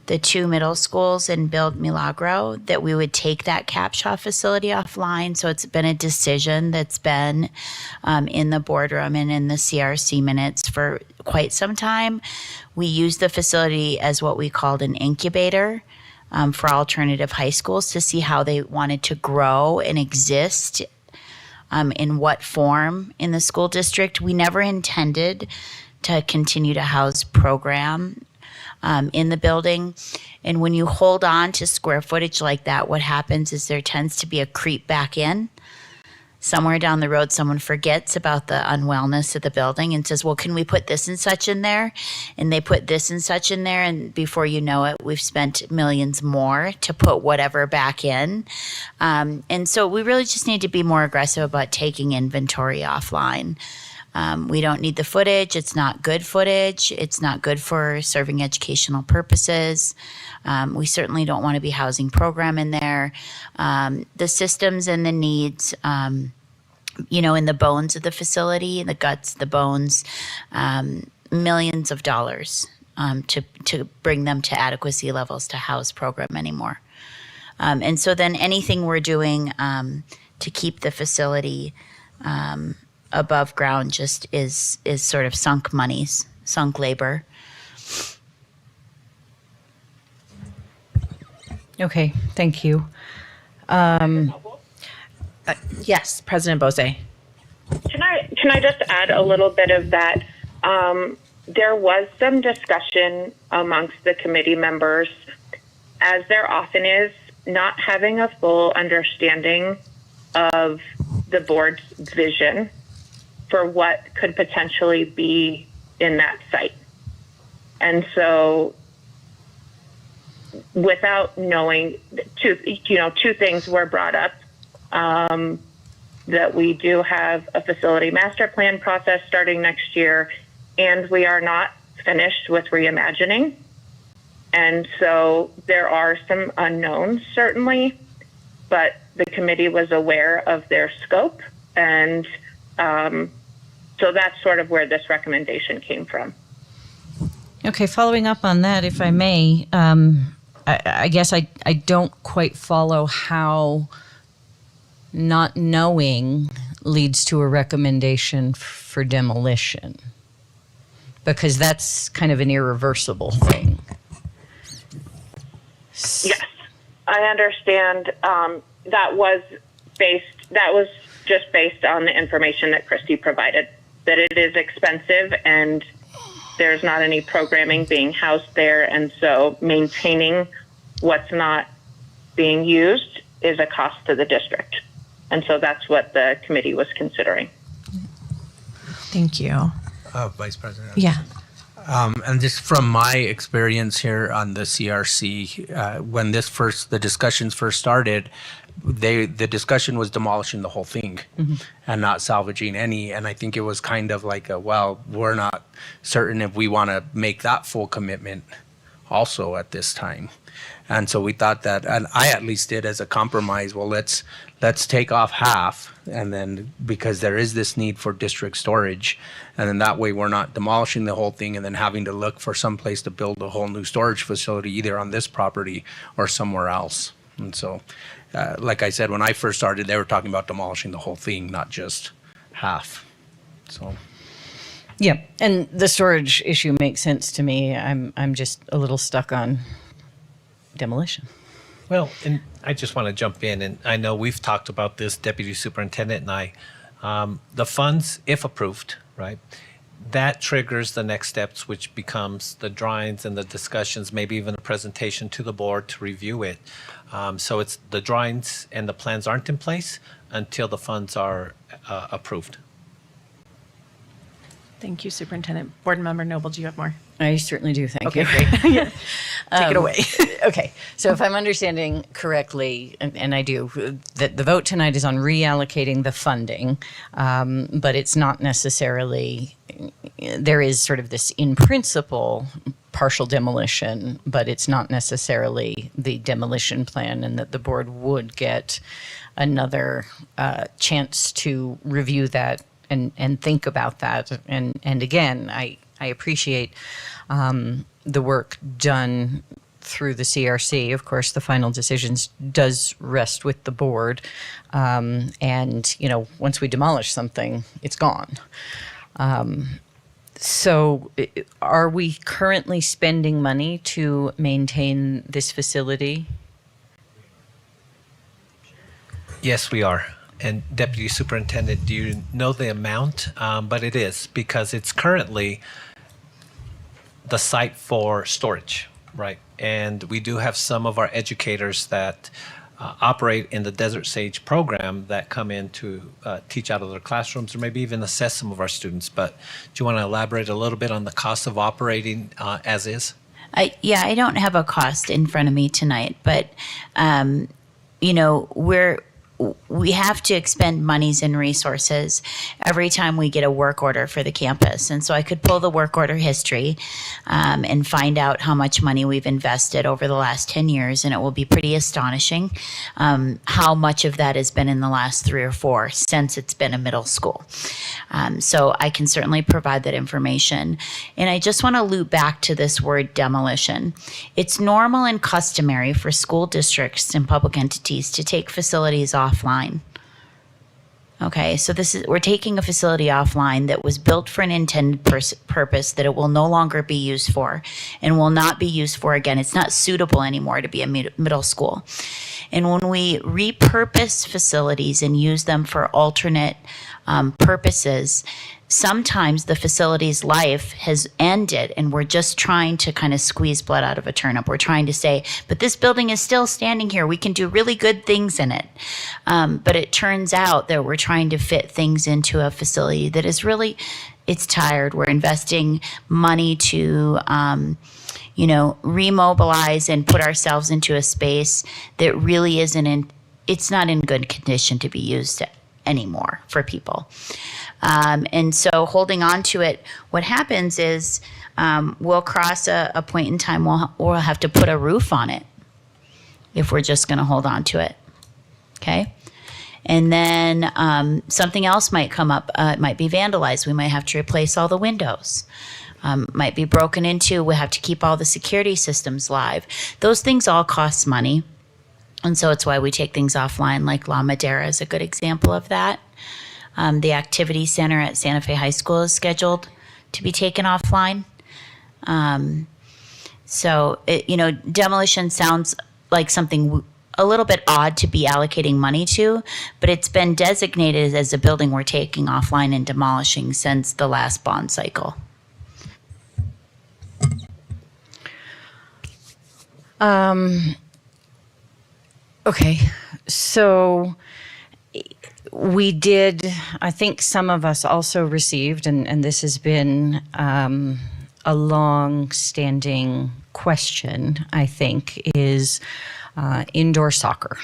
[SPEAKER 16] the two middle schools and build Milagro that we would take that Capshaw facility offline. So it's been a decision that's been in the boardroom and in the CRC minutes for quite some time. We used the facility as what we called an incubator for alternative high schools to see how they wanted to grow and exist, in what form in the school district. We never intended to continue to house program in the building. And when you hold on to square footage like that, what happens is there tends to be a creep back in. Somewhere down the road, someone forgets about the unwellness of the building and says, well, can we put this and such in there? And they put this and such in there. And before you know it, we've spent millions more to put whatever back in. And so we really just need to be more aggressive about taking inventory offline. We don't need the footage. It's not good footage. It's not good for serving educational purposes. We certainly don't want to be housing program in there. The systems and the needs, in the bones of the facility, the guts, the bones, millions of dollars to bring them to adequacy levels to house program anymore. And so then anything we're doing to keep the facility above ground just is sort of sunk monies, sunk labor.
[SPEAKER 15] Okay, thank you.
[SPEAKER 12] Yes, President Bose.
[SPEAKER 13] Can I just add a little bit of that? There was some discussion amongst the committee members, as there often is, not having a full understanding of the board's vision for what could potentially be in that site. And so without knowing, two things were brought up, that we do have a facility master plan process starting next year, and we are not finished with reimagining. And so there are some unknowns, certainly, but the committee was aware of their scope, and so that's sort of where this recommendation came from.
[SPEAKER 15] Okay, following up on that, if I may, I guess I don't quite follow how not knowing leads to a recommendation for demolition, because that's kind of an irreversible thing.
[SPEAKER 13] Yes, I understand. That was just based on the information that Christy provided, that it is expensive and there's not any programming being housed there. And so maintaining what's not being used is a cost to the district. And so that's what the committee was considering.
[SPEAKER 12] Thank you.
[SPEAKER 14] Vice President.
[SPEAKER 12] Yeah.
[SPEAKER 14] And just from my experience here on the CRC, when the discussions first started, the discussion was demolishing the whole thing and not salvaging any. And I think it was kind of like we're not certain if we want to make that full commitment also at this time. And so we thought that, and I at least did as a compromise, well, let's take off half, and then because there is this need for district storage, and then that way we're not demolishing the whole thing and then having to look for some place to build a whole new storage facility either on this property or somewhere else. And so, like I said, when I first started, they were talking about demolishing the whole thing, not just half. So.
[SPEAKER 15] Yeah, and the storage issue makes sense to me. I'm just a little stuck on demolition.
[SPEAKER 2] Well, and I just want to jump in, and I know we've talked about this, Deputy Superintendent and I. The funds, if approved, right, that triggers the next steps, which becomes the drawings and the discussions, maybe even a presentation to the board to review it. So it's the drawings and the plans aren't in place until the funds are approved.
[SPEAKER 12] Thank you, Superintendent. Board Member Noble, do you have more?
[SPEAKER 15] I certainly do, thank you.
[SPEAKER 12] Okay, great. Take it away.
[SPEAKER 15] Okay, so if I'm understanding correctly, and I do, that the vote tonight is on reallocating the funding, but it's not necessarily, there is sort of this in principle partial demolition, but it's not necessarily the demolition plan, and that the board would get another chance to review that and think about that. And again, I appreciate the work done through the CRC. Of course, the final decisions does rest with the board. And, you know, once we demolish something, it's gone. So are we currently spending money to maintain this facility?
[SPEAKER 2] Yes, we are. And Deputy Superintendent, do you know the amount? But it is, because it's currently the site for storage, right? And we do have some of our educators that operate in the Desert Sage program that come in to teach out of their classrooms or maybe even assess some of our students. But do you want to elaborate a little bit on the cost of operating as is?
[SPEAKER 16] I don't have a cost in front of me tonight, but you know, we have to expend monies and resources every time we get a work order for the campus. And so I could pull the work order history and find out how much money we've invested over the last 10 years. And it will be pretty astonishing how much of that has been in the last 3 or 4 since it's been a middle school. So I can certainly provide that information. And I just want to loop back to this word demolition. It's normal and customary for school districts and public entities to take facilities offline. Okay, so we're taking a facility offline that was built for an intended purpose that it will no longer be used for and will not be used for again. It's not suitable anymore to be a middle school. And when we repurpose facilities and use them for alternate purposes, sometimes the facility's life has ended and we're just trying to kind of squeeze blood out of a turnip. We're trying to say, but this building is still standing here. We can do really good things in it. But it turns out that we're trying to fit things into a facility that is really, it's tired. We're investing money to, remobilize and put ourselves into a space that really it's not in good condition to be used anymore for people. And so holding on to it, what happens is we'll cross a point in time we'll have to put a roof on it if we're just going to hold on to it. Okay? And then something else might come up. It might be vandalized. We might have to replace all the windows. Might be broken into. We have to keep all the security systems live. Those things all cost money. And so it's why we take things offline, like La Madera is a good example of that. The activity center at Santa Fe High School is scheduled to be taken offline. Demolition sounds like something a little bit odd to be allocating money to, but it's been designated as a building we're taking offline and demolishing since the last bond cycle.
[SPEAKER 15] Okay, so we did, I think some of us also received, and this has been a long-standing question, I think, is indoor soccer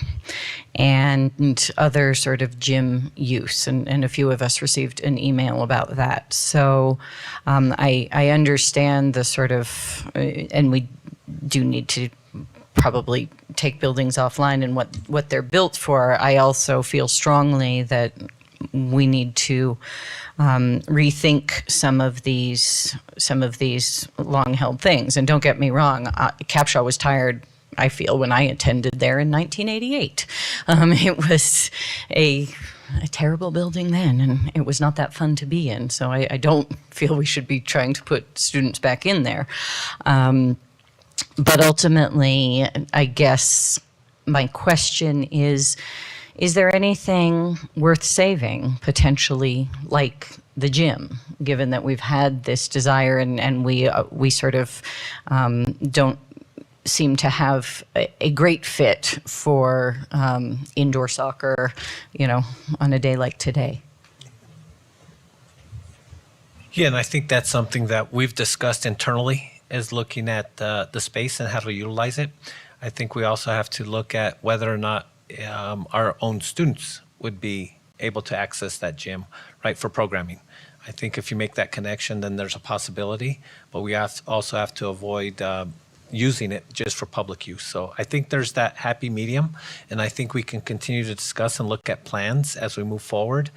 [SPEAKER 15] and other sort of gym use. And a few of us received an email about that. So I understand the sort of, and we do need to probably take buildings offline and what they're built for. I also feel strongly that we need to rethink some of these long-held things. And don't get me wrong, Capshaw was tired I feel, when I attended there in 1988. It was a terrible building then, and it was not that fun to be in. So I don't feel we should be trying to put students back in there. But ultimately, I guess my question is there anything worth saving, potentially, like the gym, given that we've had this desire and we sort of don't seem to have a great fit for indoor soccer, on a day like today?
[SPEAKER 2] Yeah, and I think that's something that we've discussed internally, is looking at the space and how to utilize it. I think we also have to look at whether or not our own students would be able to access that gym, right, for programming. I think if you make that connection, then there's a possibility, but we also have to avoid using it just for public use. So I think there's that happy medium, and I think we can continue to discuss and look at plans as we move forward,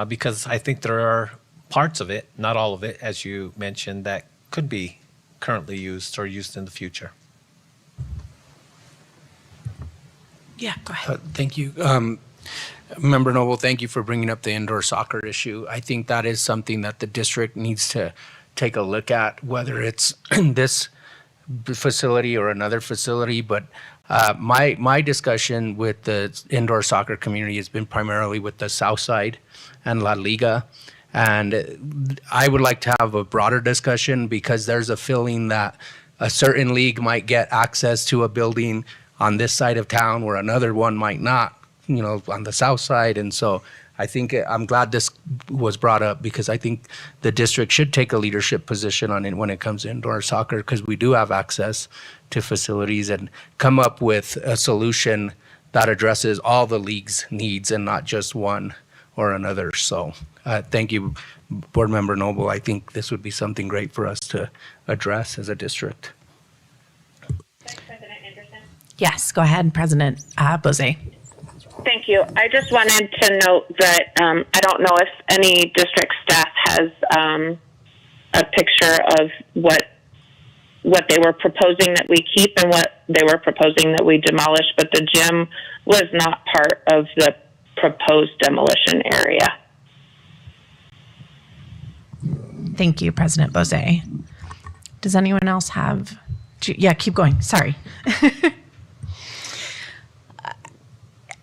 [SPEAKER 2] because I think there are parts of it, not all of it, as you mentioned, that could be currently used or used in the future.
[SPEAKER 12] Yeah, go ahead.
[SPEAKER 14] Thank you. Member Noble, thank you for bringing up the indoor soccer issue. I think that is something that the district needs to take a look at, whether it's this facility or another facility. But my discussion with the indoor soccer community has been primarily with the South Side and La Liga. And I would like to have a broader discussion, because there's a feeling that a certain league might get access to a building on this side of town where another one might not, on the south side. And so I think I'm glad this was brought up, because I think the district should take a leadership position on it when it comes to indoor soccer, because we do have access to facilities, and come up with a solution that addresses all the league's needs and not just one or another. So thank you, Board Member Noble. I think this would be something great for us to address as a district.
[SPEAKER 12] Yes, go ahead, President Bose.
[SPEAKER 13] Thank you. I just wanted to note that I don't know if any district staff has a picture of what they were proposing that we keep and what they were proposing that we demolish, but the gym was not part of the proposed demolition area.
[SPEAKER 12] Thank you, President Bose. Does anyone else have? Yeah, keep going. Sorry.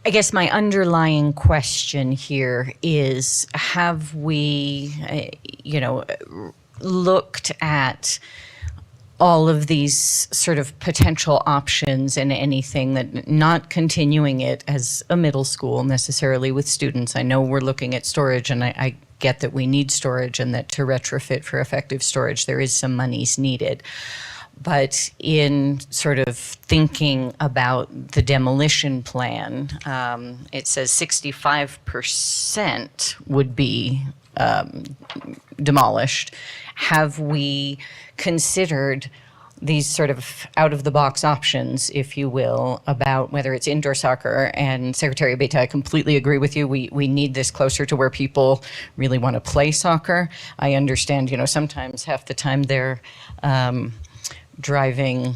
[SPEAKER 15] I guess my underlying question here is, have we, looked at all of these sort of potential options and anything that, not continuing it as a middle school necessarily with students? I know we're looking at storage, and I get that we need storage, and that to retrofit for effective storage, there is some monies needed. But in sort of thinking about the demolition plan, it says 65% would be demolished. Have we considered these sort of out-of-the-box options, if you will, about whether it's indoor soccer? And Secretary Abeyta, I completely agree with you. We need this closer to where people really want to play soccer. I understand, sometimes half the time they're driving,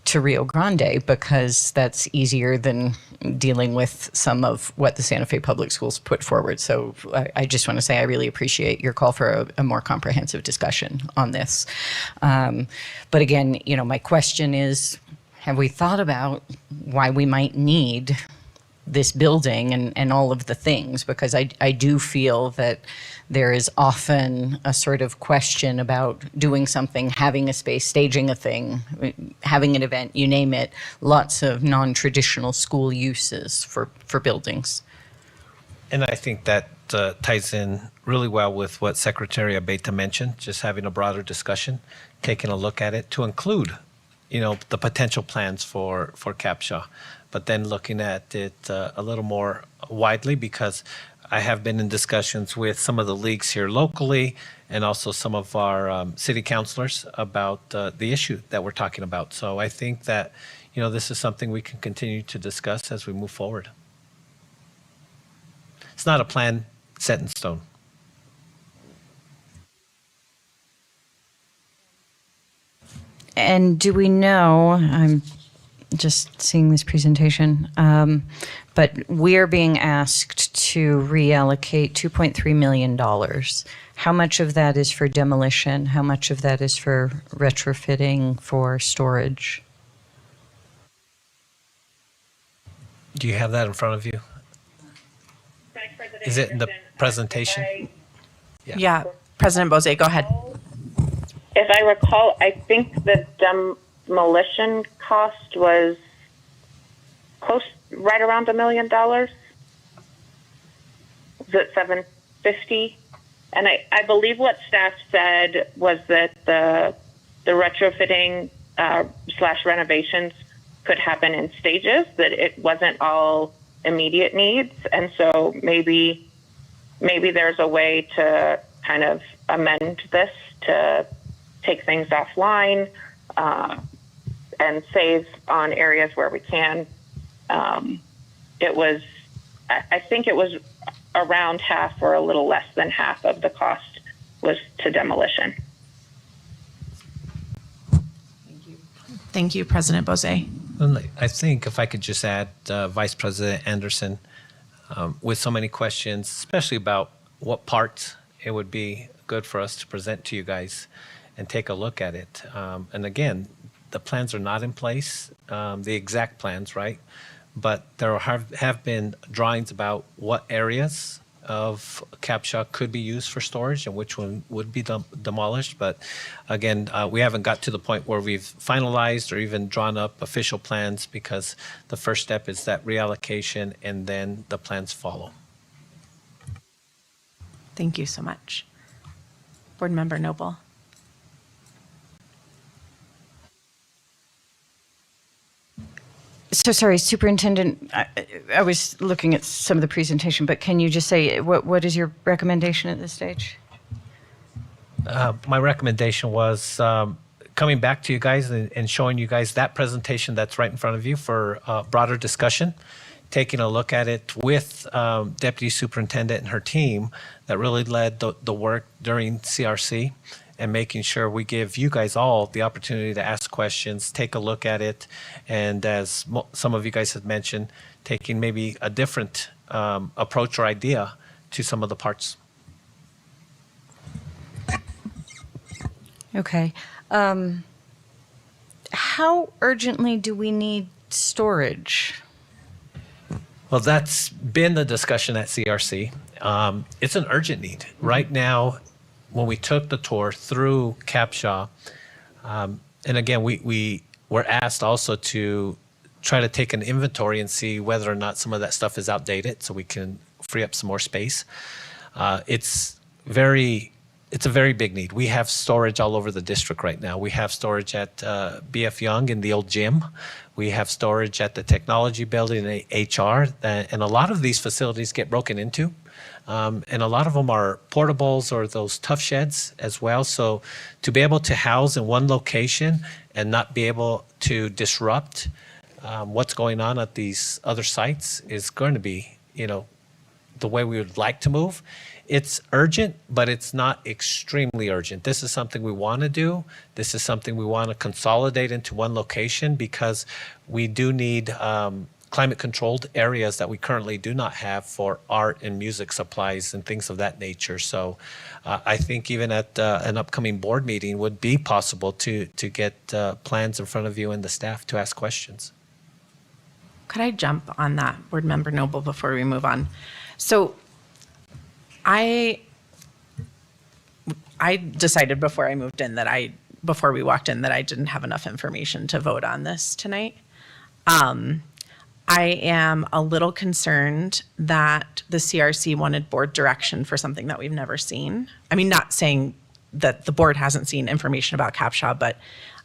[SPEAKER 15] to Rio Grande, because that's easier than dealing with some of what the Santa Fe Public Schools put forward. So I just want to say I really appreciate your call for a more comprehensive discussion on this. But again, my question is, have we thought about why we might need this building and all of the things? Because I do feel that there is often a sort of question about doing something, having a space, staging a thing, having an event, you name it, lots of non-traditional school uses for buildings.
[SPEAKER 2] And I think that ties in really well with what Secretary Abeyta mentioned, just having a broader discussion, taking a look at it to include, the potential plans for Capshaw, but then looking at it a little more widely, because I have been in discussions with some of the leagues here locally, and also some of our city councilors about the issue that we're talking about. So I think that, this is something we can continue to discuss as we move forward. It's not a plan set in stone.
[SPEAKER 15] And do we know, I'm just seeing this presentation. But we're being asked to reallocate $2.3 million. How much of that is for demolition? How much of that is for retrofitting for storage?
[SPEAKER 2] Do you have that in front of you? Is it in the presentation?
[SPEAKER 12] Yeah. President Bose, go ahead.
[SPEAKER 13] If I recall, I think the demolition cost was right around $1 million. Was it $750? And I believe what staff said was that the retrofitting / renovations could happen in stages, that it wasn't all immediate needs. And so maybe there's a way to kind of amend this to take things offline and save on areas where we can. I think it was around half or a little less than half of the cost was to demolition.
[SPEAKER 12] Thank you, President Bose.
[SPEAKER 2] And I think if I could just add, Vice President Anderson, with so many questions, especially about what parts it would be good for us to present to you guys and take a look at it. And again, the plans are not in place, the exact plans, right? But there have been drawings about what areas of Capshaw could be used for storage and which one would be demolished. But again, we haven't got to the point where we've finalized or even drawn up official plans, because the first step is that reallocation and then the plans follow.
[SPEAKER 12] Thank you so much. Board Member Noble.
[SPEAKER 15] So sorry, Superintendent, I was looking at some of the presentation, but can you just say what is your recommendation at this stage?
[SPEAKER 2] My recommendation was coming back to you guys and showing you guys that presentation that's right in front of you for broader discussion, taking a look at it with Deputy Superintendent and her team that really led the work during CRC, and making sure we give you guys all the opportunity to ask questions, take a look at it, and as some of you guys have mentioned, taking maybe a different approach or idea to some of the parts.
[SPEAKER 15] Okay. How urgently do we need storage?
[SPEAKER 2] Well, that's been the discussion at CRC. It's an urgent need. Right now, when we took the tour through Capshaw, and again, we were asked also to try to take an inventory and see whether or not some of that stuff is outdated so we can free up some more space. It's a very big need. We have storage all over the district right now. We have storage at BF Young in the old gym. We have storage at the technology building and HR, and a lot of these facilities get broken into. And a lot of them are portables or those tough sheds as well. So to be able to house in one location and not be able to disrupt what's going on at these other sites is going to be, the way we would like to move. It's urgent, but it's not extremely urgent. This is something we want to do. This is something we want to consolidate into one location, because we do need climate-controlled areas that we currently do not have for art and music supplies and things of that nature. So I think even at an upcoming board meeting would be possible to get plans in front of you and the staff to ask questions.
[SPEAKER 12] Could I jump on that, Board Member Noble, before we move on? So I decided before we walked in that I didn't have enough information to vote on this tonight. I am a little concerned that the CRC wanted board direction for something that we've never seen. I mean, not saying that the board hasn't seen information about Capshaw, but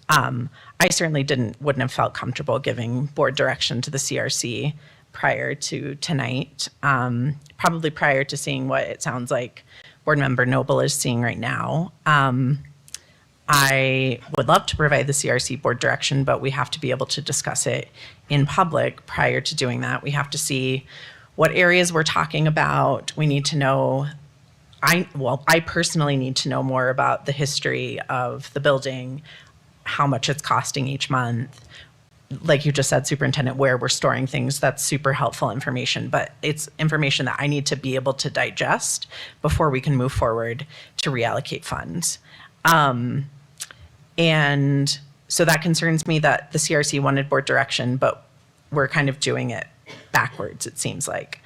[SPEAKER 12] I certainly wouldn't have felt comfortable giving board direction to the CRC prior to tonight, probably prior to seeing what it sounds like Board Member Noble is seeing right now. I would love to provide the CRC board direction, but we have to be able to discuss it in public prior to doing that. We have to see what areas we're talking about. We need to know, I personally need to know more about the history of the building, how much it's costing each month, like you just said, Superintendent, where we're storing things, that's super helpful information, but it's information that I need to be able to digest before we can move forward to reallocate funds. And so that concerns me that the CRC wanted board direction, but we're kind of doing it backwards, it seems like.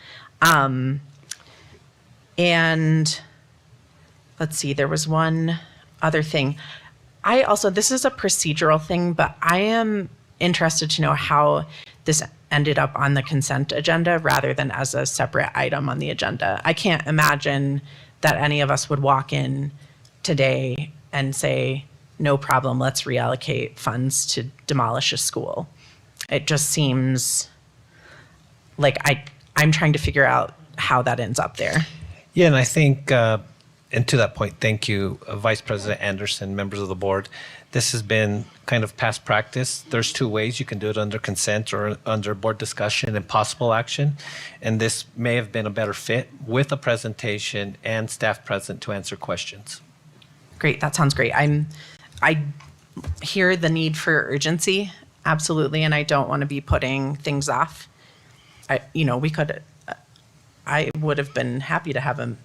[SPEAKER 12] And let's see, there was one other thing. This is a procedural thing, but I am interested to know how this ended up on the consent agenda rather than as a separate item on the agenda. I can't imagine that any of us would walk in today and say, no problem, let's reallocate funds to demolish a school. It just seems like I'm trying to figure out how that ends up there.
[SPEAKER 2] Yeah, and I think, and to that point, thank you, Vice President Anderson, members of the board. This has been kind of past practice. There's two ways you can do it: under consent or under board discussion and possible action. And this may have been a better fit with a presentation and staff present to answer questions.
[SPEAKER 12] Great, that sounds great. I hear the need for urgency, absolutely, and I don't want to be putting things off. I would have been happy to have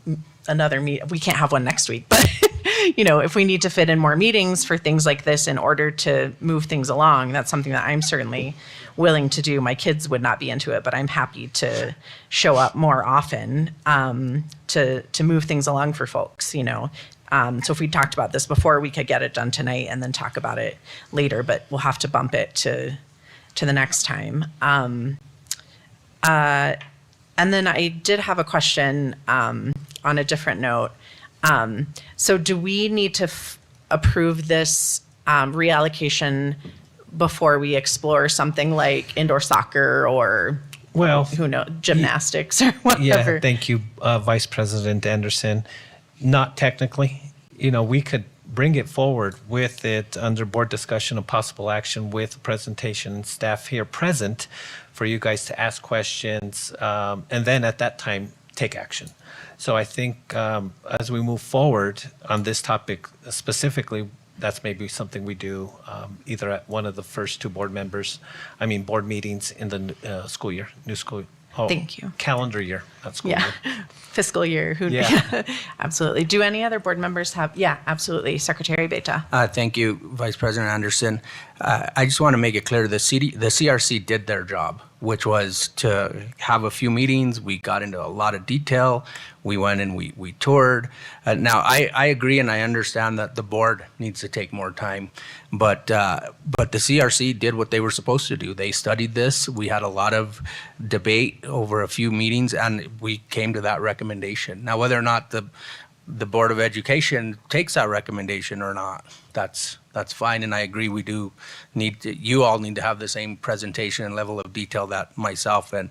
[SPEAKER 12] another meeting. We can't have one next week, but if we need to fit in more meetings for things like this in order to move things along, that's something that I'm certainly willing to do. My kids would not be into it, but I'm happy to show up more often to move things along for folks, So if we talked about this before, we could get it done tonight and then talk about it later, but we'll have to bump it to the next time. And then I did have a question on a different note. So do we need to approve this reallocation before we explore something like indoor soccer or, who knows, gymnastics or whatever?
[SPEAKER 2] Yeah, thank you, Vice President Anderson. Not technically. We could bring it forward with it under board discussion of possible action with a presentation and staff here present for you guys to ask questions, and then at that time, take action. So I think as we move forward on this topic specifically, that's maybe something we do either at one of the first two board meetings in the school year, new school.
[SPEAKER 12] Thank you.
[SPEAKER 2] Calendar year, not school year.
[SPEAKER 12] Fiscal year. Absolutely. Do any other board members have? Yeah, absolutely. Secretary Beta.
[SPEAKER 14] Thank you, Vice President Anderson. I just want to make it clear the CRC did their job, which was to have a few meetings. We got into a lot of detail. We went and we toured. Now, I agree and I understand that the board needs to take more time, but the CRC did what they were supposed to do. They studied this. We had a lot of debate over a few meetings, and we came to that recommendation. Now, whether or not the Board of Education takes that recommendation or not, that's fine, and I agree we do you all need to have the same presentation and level of detail that myself and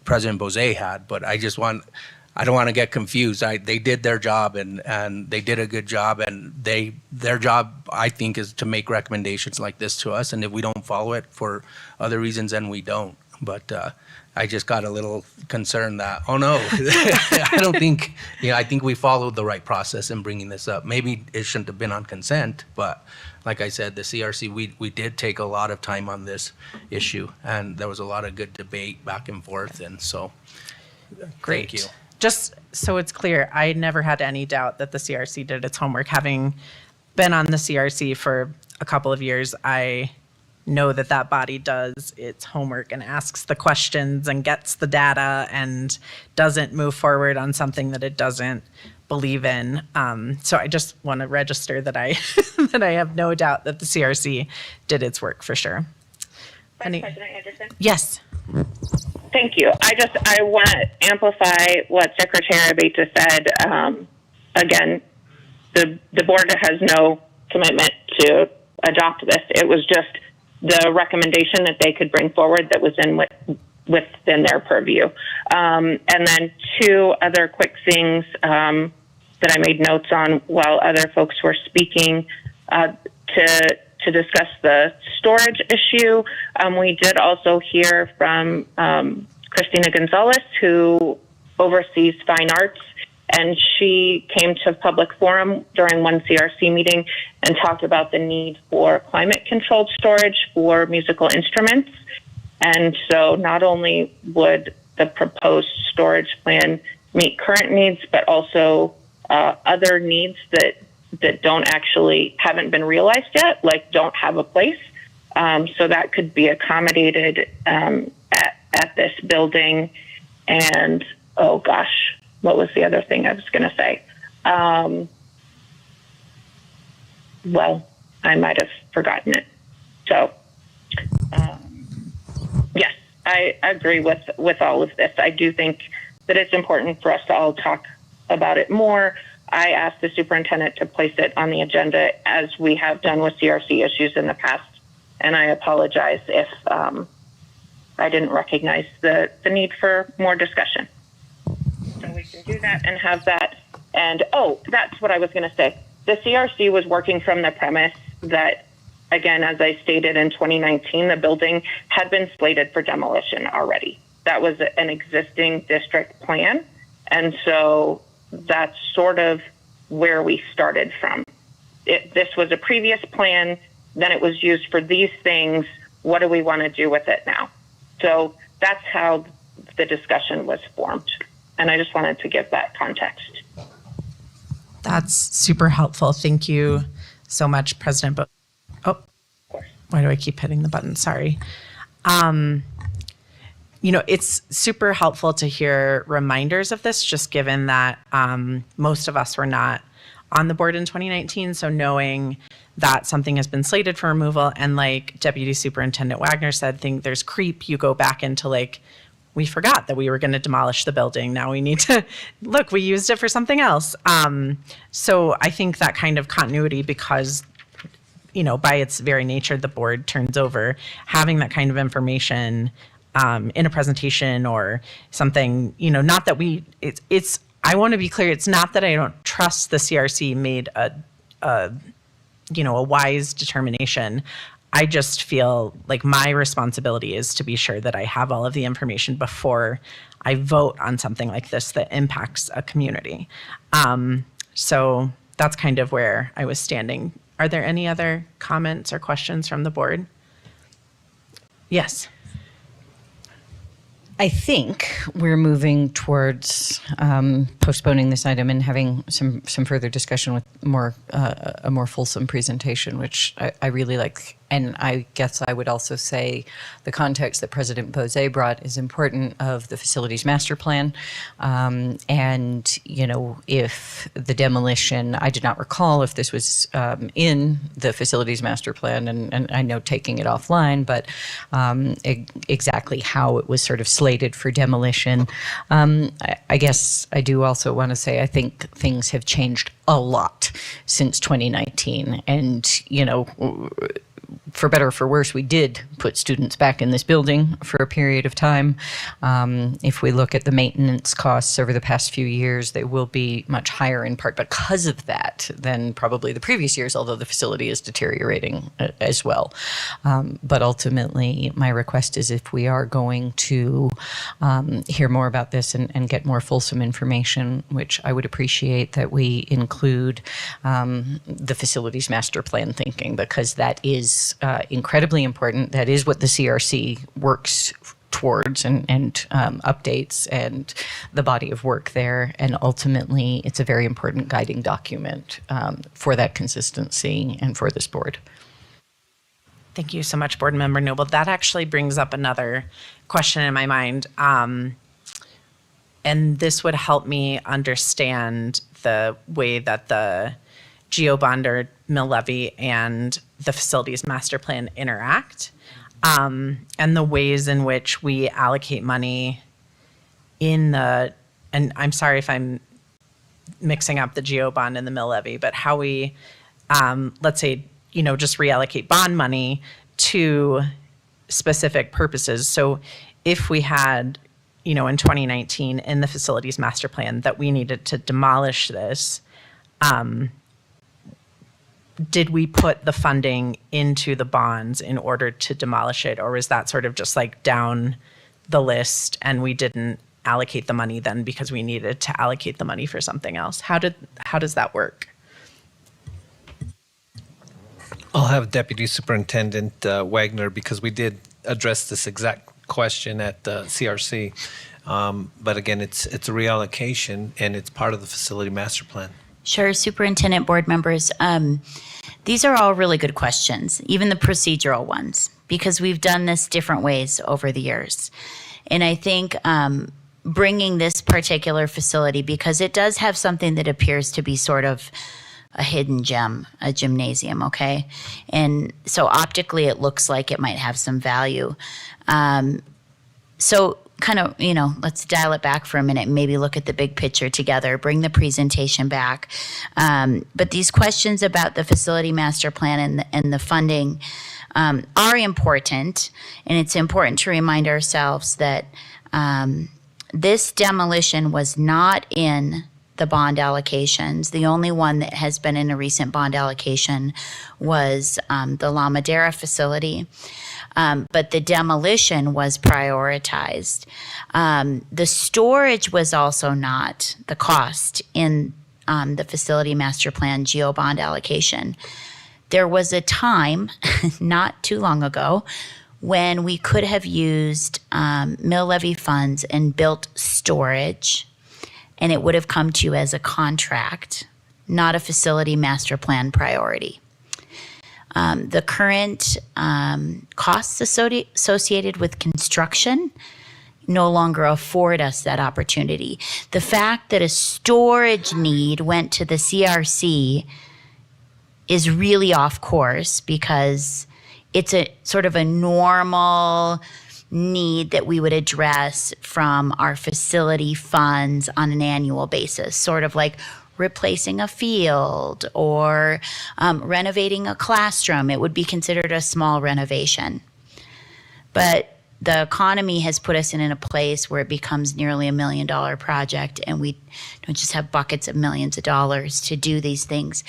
[SPEAKER 14] President Bose had, but I don't want to get confused. They did their job and they did a good job, and their job, I think, is to make recommendations like this to us, and if we don't follow it for other reasons, then we don't. But I just got a little concerned that, oh no, I don't think, I think we followed the right process in bringing this up. Maybe it shouldn't have been on consent, but like I said, the CRC, we did take a lot of time on this issue, and there was a lot of good debate back and forth, and so,
[SPEAKER 12] Great.
[SPEAKER 14] thank you.
[SPEAKER 12] Just so it's clear, I never had any doubt that the CRC did its homework. Having been on the CRC for a couple of years, I know that body does its homework and asks the questions and gets the data and doesn't move forward on something that it doesn't believe in. So I just want to register that I that I have no doubt that the CRC did its work for sure.
[SPEAKER 13] Vice President Anderson?
[SPEAKER 12] Yes.
[SPEAKER 13] Thank you. I want to amplify what Secretary Beta said. Again, the board has no commitment to adopt this. It was just the recommendation that they could bring forward that was within their purview. And then two other quick things that I made notes on while other folks were speaking to discuss the storage issue. We did also hear from Christina Gonzalez, who oversees fine arts, and she came to public forum during one CRC meeting and talked about the need for climate-controlled storage for musical instruments. And so not only would the proposed storage plan meet current needs, but also other needs that haven't been realized yet, like don't have a place. So that could be accommodated at this building. And, oh gosh, what was the other thing I was going to say? Well, I might have forgotten it. So, yes, I agree with all of this. I do think that it's important for us to all talk about it more. I asked the superintendent to place it on the agenda as we have done with CRC issues in the past. And I apologize if I didn't recognize the need for more discussion. So we can do that and have that. And, oh, that's what I was going to say. The CRC was working from the premise that, again, as I stated in 2019, the building had been slated for demolition already. That was an existing district plan. And so that's sort of where we started from. This was a previous plan, then it was used for these things. What do we want to do with it now? So that's how the discussion was formed. And I just wanted to give that context.
[SPEAKER 12] That's super helpful. Thank you so much, President why do I keep hitting the button? Sorry. It's super helpful to hear reminders of this, just given that most of us were not on the board in 2019. So knowing that something has been slated for removal, and like Deputy Superintendent Wagner said, think there's creep, you go back into we forgot that we were going to demolish the building. Now we need to, look, we used it for something else. So I think that kind of continuity, because by its very nature, the board turns over, having that kind of information in a presentation or something, not that I want to be clear, it's not that I don't trust the CRC made a wise determination. I just feel like my responsibility is to be sure that I have all of the information before I vote on something like this that impacts a community. So that's kind of where I was standing. Are there any other comments or questions from the board? Yes.
[SPEAKER 15] I think we're moving towards postponing this item and having some further discussion with a more fulsome presentation, which I really like. And I guess I would also say the context that President Bose brought is important of the facilities master plan. And, if the demolition, I did not recall if this was in the facilities master plan, and I know taking it offline, but exactly how it was sort of slated for demolition. I guess I do also want to say I think things have changed a lot since 2019. And, for better or for worse, we did put students back in this building for a period of time. If we look at the maintenance costs over the past few years, they will be much higher in part because of that than probably the previous years, although the facility is deteriorating as well. But ultimately, my request is if we are going to hear more about this and get more fulsome information, which I would appreciate that we include the facilities master plan thinking, because that is incredibly important. That is what the CRC works towards and updates and the body of work there. And ultimately, it's a very important guiding document for that consistency and for this board.
[SPEAKER 12] Thank you so much, Board Member Noble. That actually brings up another question in my mind. And this would help me understand the way that the GO bond or mill levy and the facilities master plan interact, and the ways in which we allocate money and I'm sorry if I'm mixing up the GO bond and the mill levy, but how we, let's say, just reallocate bond money to specific purposes. So if we had, in 2019 in the facilities master plan that we needed to demolish this, did we put the funding into the bonds in order to demolish it, or was that sort of just down the list and we didn't allocate the money then because we needed to allocate the money for something else. How does that work?
[SPEAKER 2] I'll have Deputy Superintendent Wagner, because we did address this exact question at the CRC. But again, it's a reallocation and it's part of the facility master plan.
[SPEAKER 16] Sure, Superintendent, board members. These are all really good questions, even the procedural ones, because we've done this different ways over the years. And I think bringing this particular facility, because it does have something that appears to be sort of a hidden gem, a gymnasium, okay? And so optically it looks like it might have some value. So kind of, let's dial it back for a minute and maybe look at the big picture together, bring the presentation back. But these questions about the facility master plan and the funding are important. And it's important to remind ourselves that this demolition was not in the bond allocations. The only one that has been in a recent bond allocation was the La Madera facility. But the demolition was prioritized. The storage was also not the cost in the facility master plan geo bond allocation. There was a time, not too long ago, when we could have used mill levy funds and built storage, and it would have come to you as a contract, not a facility master plan priority. The current costs associated with construction no longer afford us that opportunity. The fact that a storage need went to the CRC is really off course because it's a sort of a normal need that we would address from our facility funds on an annual basis, sort of like replacing a field or renovating a classroom. It would be considered a small renovation. But the economy has put us in a place where it becomes nearly $1 million project, and we don't just have buckets of millions of dollars to do these things.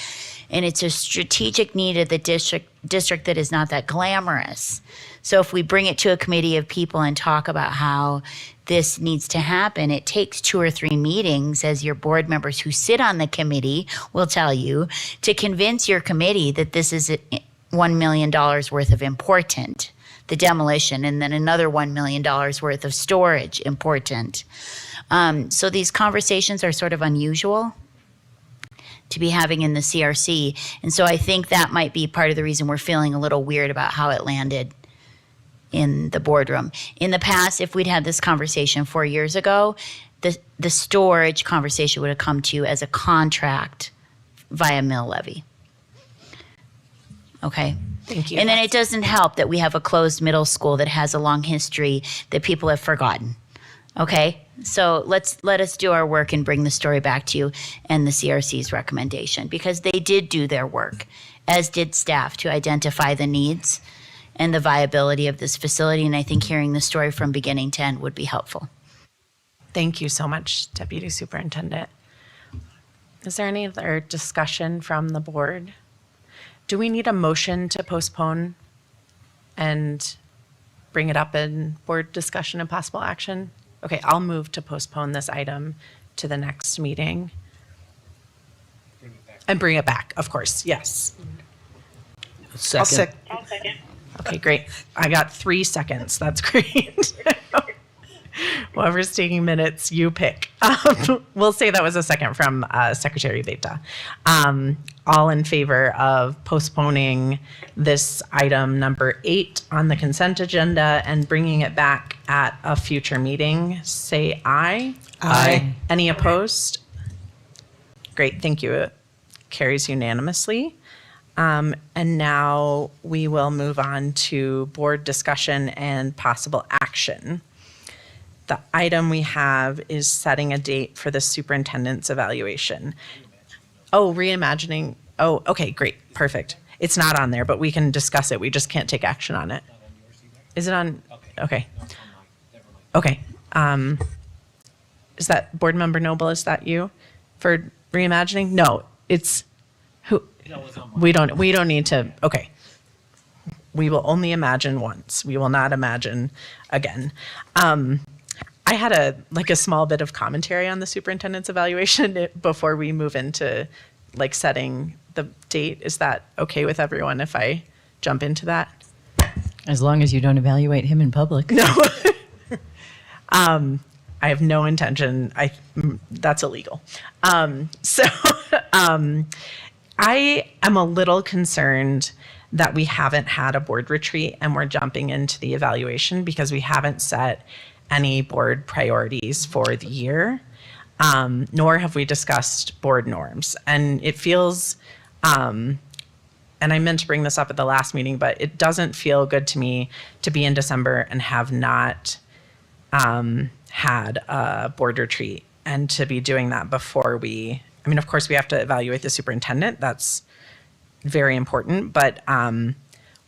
[SPEAKER 16] And it's a strategic need of the district that is not that glamorous. So if we bring it to a committee of people and talk about how this needs to happen, it takes 2 or 3 meetings, as your board members who sit on the committee will tell you, to convince your committee that this is $1 million worth of important, the demolition, and then another $1 million worth of storage important. So these conversations are sort of unusual to be having in the CRC. And so I think that might be part of the reason we're feeling a little weird about how it landed in the boardroom. In the past, if we'd had this conversation 4 years ago, the storage conversation would have come to you as a contract via mill levy. Okay.
[SPEAKER 12] Thank you.
[SPEAKER 16] And then it doesn't help that we have a closed middle school that has a long history that people have forgotten. Okay? So let us do our work and bring the story back to you and the CRC's recommendation, because they did do their work, as did staff, to identify the needs and the viability of this facility. And I think hearing the story from beginning to end would be helpful.
[SPEAKER 12] Thank you so much, Deputy Superintendent. Is there any other discussion from the board? Do we need a motion to postpone and bring it up in board discussion and possible action? Okay, I'll move to postpone this item to the next meeting. And bring it back, of course, yes.
[SPEAKER 14] Second.
[SPEAKER 12] I'll second. Okay, great. I got 3 seconds. That's great. Whoever's taking minutes, you pick. We'll say that was a second from Secretary Veta. All in favor of postponing this item number 8 on the consent agenda and bringing it back at a future meeting, say aye.
[SPEAKER 14] Aye.
[SPEAKER 12] Any opposed? Great, thank you. It carries unanimously. And now we will move on to board discussion and possible action. The item we have is setting a date for the superintendent's evaluation. Oh, reimagining. Oh, okay, great, perfect. It's not on there, but we can discuss it. We just can't take action on it. Is it on? Okay. Okay. Is that Board Member Noble? Is that you for reimagining? No, it's who? We don't need to. Okay. We will only imagine once. We will not imagine again. I I had a small bit of commentary on the superintendent's evaluation before we move into like setting the date. Is that okay with everyone if I jump into that?
[SPEAKER 15] As long as you don't evaluate him in public.
[SPEAKER 12] No. I have no intention. That's illegal. I am a little concerned that we haven't had a board retreat and we're jumping into the evaluation because we haven't set any board priorities for the year, nor have we discussed board norms. And it feels, and I meant to bring this up at the last meeting, but it doesn't feel good to me to be in December and have not had a board retreat and to be doing that before of course we have to evaluate the superintendent. That's very important, but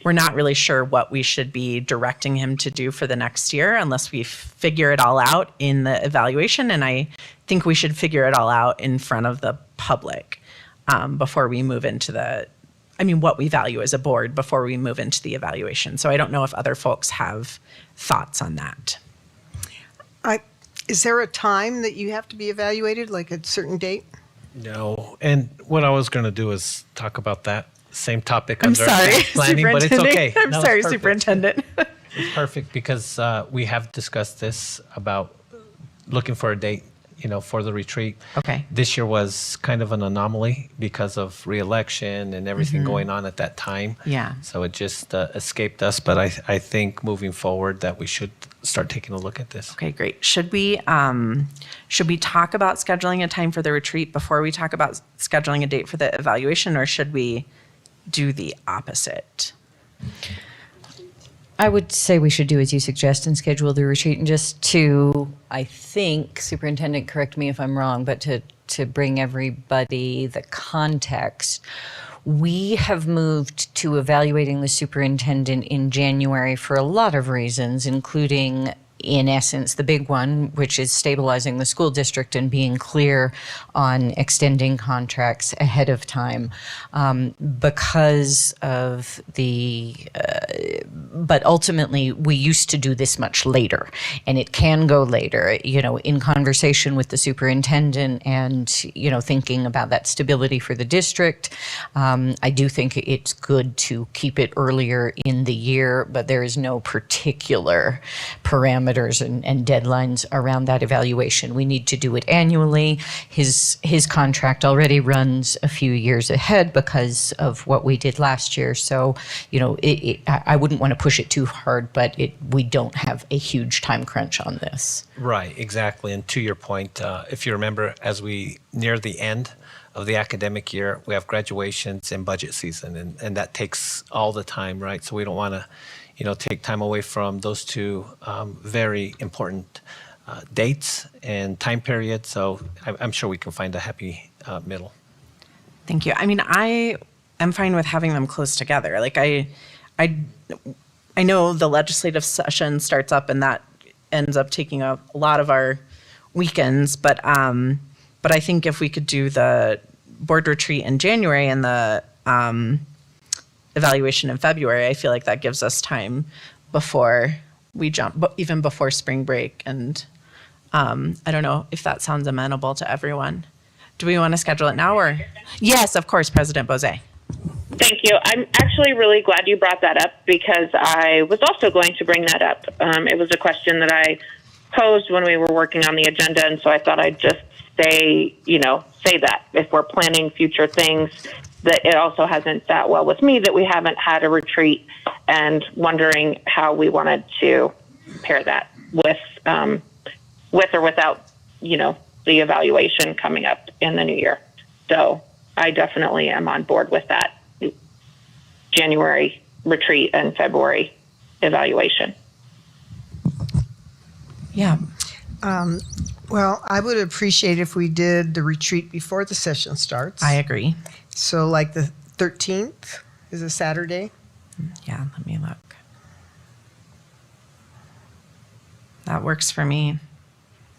[SPEAKER 12] we're not really sure what we should be directing him to do for the next year unless we figure it all out in the evaluation. And I think we should figure it all out in front of the public before we move into what we value as a board before we move into the evaluation. So I don't know if other folks have thoughts on that.
[SPEAKER 3] Is there a time that you have to be evaluated, like a certain date?
[SPEAKER 2] No. And what I was going to do is talk about that same topic
[SPEAKER 12] I'm
[SPEAKER 2] under
[SPEAKER 12] sorry,
[SPEAKER 2] planning, but it's okay.
[SPEAKER 12] I'm
[SPEAKER 2] No,
[SPEAKER 12] sorry,
[SPEAKER 2] it's perfect.
[SPEAKER 12] Superintendent.
[SPEAKER 2] It's perfect because we have discussed this about looking for a date, for the retreat.
[SPEAKER 12] Okay.
[SPEAKER 2] This year was kind of an anomaly because of re-election and everything going on at that time.
[SPEAKER 12] Yeah.
[SPEAKER 2] So it just escaped us. But I think moving forward that we should start taking a look at this.
[SPEAKER 12] Okay, great. Should we talk about scheduling a time for the retreat before we talk about scheduling a date for the evaluation, or should we do the opposite?
[SPEAKER 15] I would say we should do as you suggest and schedule the retreat. And just to, I think, Superintendent, correct me if I'm wrong, but to bring everybody the context, we have moved to evaluating the superintendent in January for a lot of reasons, including, in essence, the big one, which is stabilizing the school district and being clear on extending contracts ahead of time because of but ultimately we used to do this much later, and it can go later, in conversation with the superintendent and, thinking about that stability for the district. I do think it's good to keep it earlier in the year, but there is no particular parameters and deadlines around that evaluation. We need to do it annually. His contract already runs a few years ahead because of what we did last year. So, I wouldn't want to push it too hard, but we don't have a huge time crunch on this.
[SPEAKER 2] Right, exactly. And to your point, if you remember, as we near the end of the academic year, we have graduations and budget season, and that takes all the time, right? So we don't want to, take time away from those two very important dates and time periods. So I'm sure we can find a happy middle.
[SPEAKER 12] Thank you. I am fine with having them close together. Like I know the legislative session starts up and that ends up taking a lot of our weekends, but I think if we could do the board retreat in January and the evaluation in February, I feel like that gives us time before we jump, even before spring break. And I don't know if that sounds amenable to everyone. Do we want to schedule it now or? Yes, of course, President Bozé.
[SPEAKER 13] Thank you. I'm actually really glad you brought that up because I was also going to bring that up. It was a question that I posed when we were working on the agenda, and so I thought I'd just say that if we're planning future things, that it also hasn't sat well with me that we haven't had a retreat, and wondering how we wanted to pair that with or without, the evaluation coming up in the new year. So I definitely am on board with that January retreat and February evaluation.
[SPEAKER 12] Yeah.
[SPEAKER 3] Well, I would appreciate if we did the retreat before the session starts.
[SPEAKER 12] I agree.
[SPEAKER 3] So like the 13th is a Saturday.
[SPEAKER 12] Yeah, let me look. That works for me.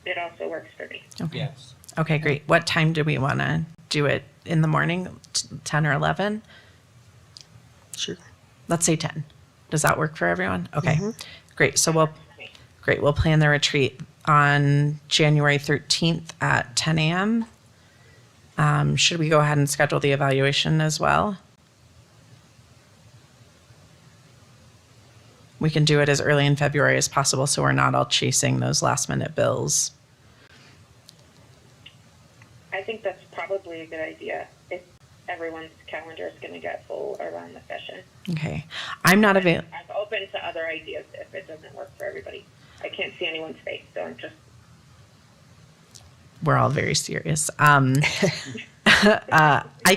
[SPEAKER 13] It also works for me.
[SPEAKER 12] Okay.
[SPEAKER 14] Yes.
[SPEAKER 12] Okay, great. What time do we want to do it? In the morning, 10 or 11?
[SPEAKER 3] Sure.
[SPEAKER 12] Let's say 10. Does that work for everyone? Okay, great. So we'll plan the retreat on January 13th at 10 a.m. Should we go ahead and schedule the evaluation as well? We can do it as early in February as possible so we're not all chasing those last minute bills.
[SPEAKER 13] I think that's probably a good idea if everyone's calendar is going to get full around the session.
[SPEAKER 12] Okay. I'm not available.
[SPEAKER 13] I'm open to other ideas if it doesn't work for everybody. I can't see anyone's face, so I'm just.
[SPEAKER 12] We're all very serious. I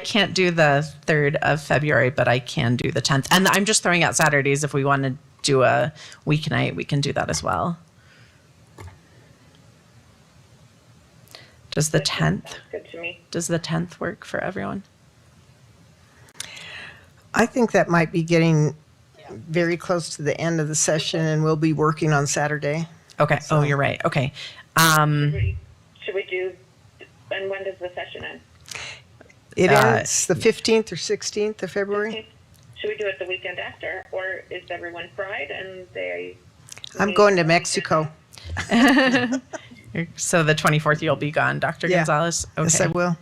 [SPEAKER 12] can't do the 3rd of February, but I can do the 10th. And I'm just throwing out Saturdays. If we want to do a weeknight, we can do that as well. Does the 10th?
[SPEAKER 13] Sounds good to me.
[SPEAKER 12] Does the 10th work for everyone?
[SPEAKER 3] I think that might be getting very close to the end of the session, and we'll be working on Saturday.
[SPEAKER 12] Okay. Oh, you're right. Okay.
[SPEAKER 13] Should we do? And when does the session end?
[SPEAKER 3] It ends the 15th or 16th of February.
[SPEAKER 13] Should we do it the weekend after, or is everyone fried and they?
[SPEAKER 3] I'm going to Mexico.
[SPEAKER 12] So the 24th, you'll be gone, Dr.
[SPEAKER 3] Yeah.
[SPEAKER 12] Gonzalez? Okay.
[SPEAKER 3] Yes, I will.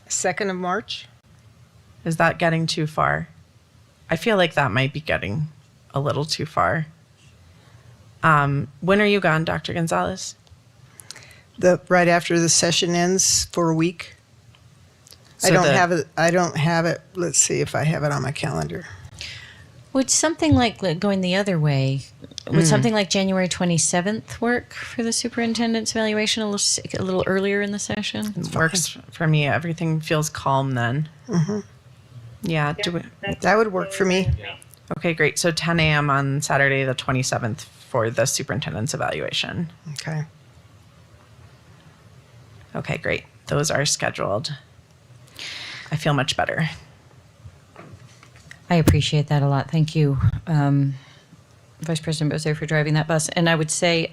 [SPEAKER 3] 2nd of March.
[SPEAKER 12] Is that getting too far? I feel like that might be getting a little too far. When are you gone, Dr. Gonzalez?
[SPEAKER 3] Right after the session ends for a week.
[SPEAKER 12] So
[SPEAKER 3] I don't have it. Let's see if I have it on my calendar.
[SPEAKER 15] Would something like going the other way, would something like January 27th work for the superintendent's evaluation, a little earlier in the session?
[SPEAKER 12] It works for me. Everything feels calm then.
[SPEAKER 3] Mm-hmm.
[SPEAKER 12] Yeah.
[SPEAKER 3] That would work for me.
[SPEAKER 12] Okay, great. So 10 a.m. on Saturday, the 27th for the superintendent's evaluation.
[SPEAKER 3] Okay.
[SPEAKER 12] Okay, great. Those are scheduled. I feel much better.
[SPEAKER 15] I appreciate that a lot. Thank you, Vice President Bose, for driving that bus. And I would say,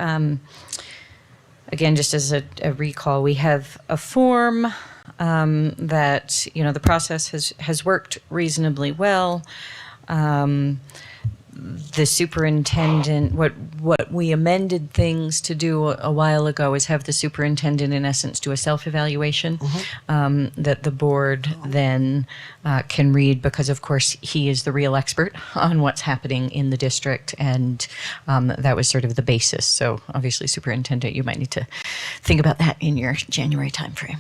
[SPEAKER 15] again, just as a recall, we have a form that, the process has worked reasonably well. The superintendent, what we amended things to do a while ago is have the superintendent, in essence, do a self-evaluation that the board then can read, because, of course, he is the real expert on what's happening in the district, and that was sort of the basis. So, obviously, superintendent, you might need to think about that in your January timeframe.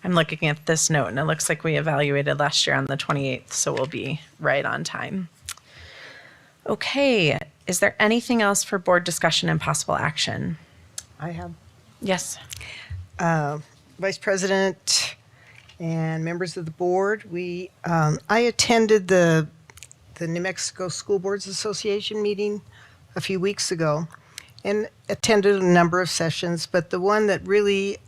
[SPEAKER 12] I'm looking at this note, and it looks like we evaluated last year on the 28th, so we'll be right on time. Okay, is there anything else for board discussion and possible action?
[SPEAKER 3] I have.
[SPEAKER 12] Yes.
[SPEAKER 3] Vice President and members of the board, I attended the New Mexico School Boards Association meeting a few weeks ago and attended a number of sessions, but the one that really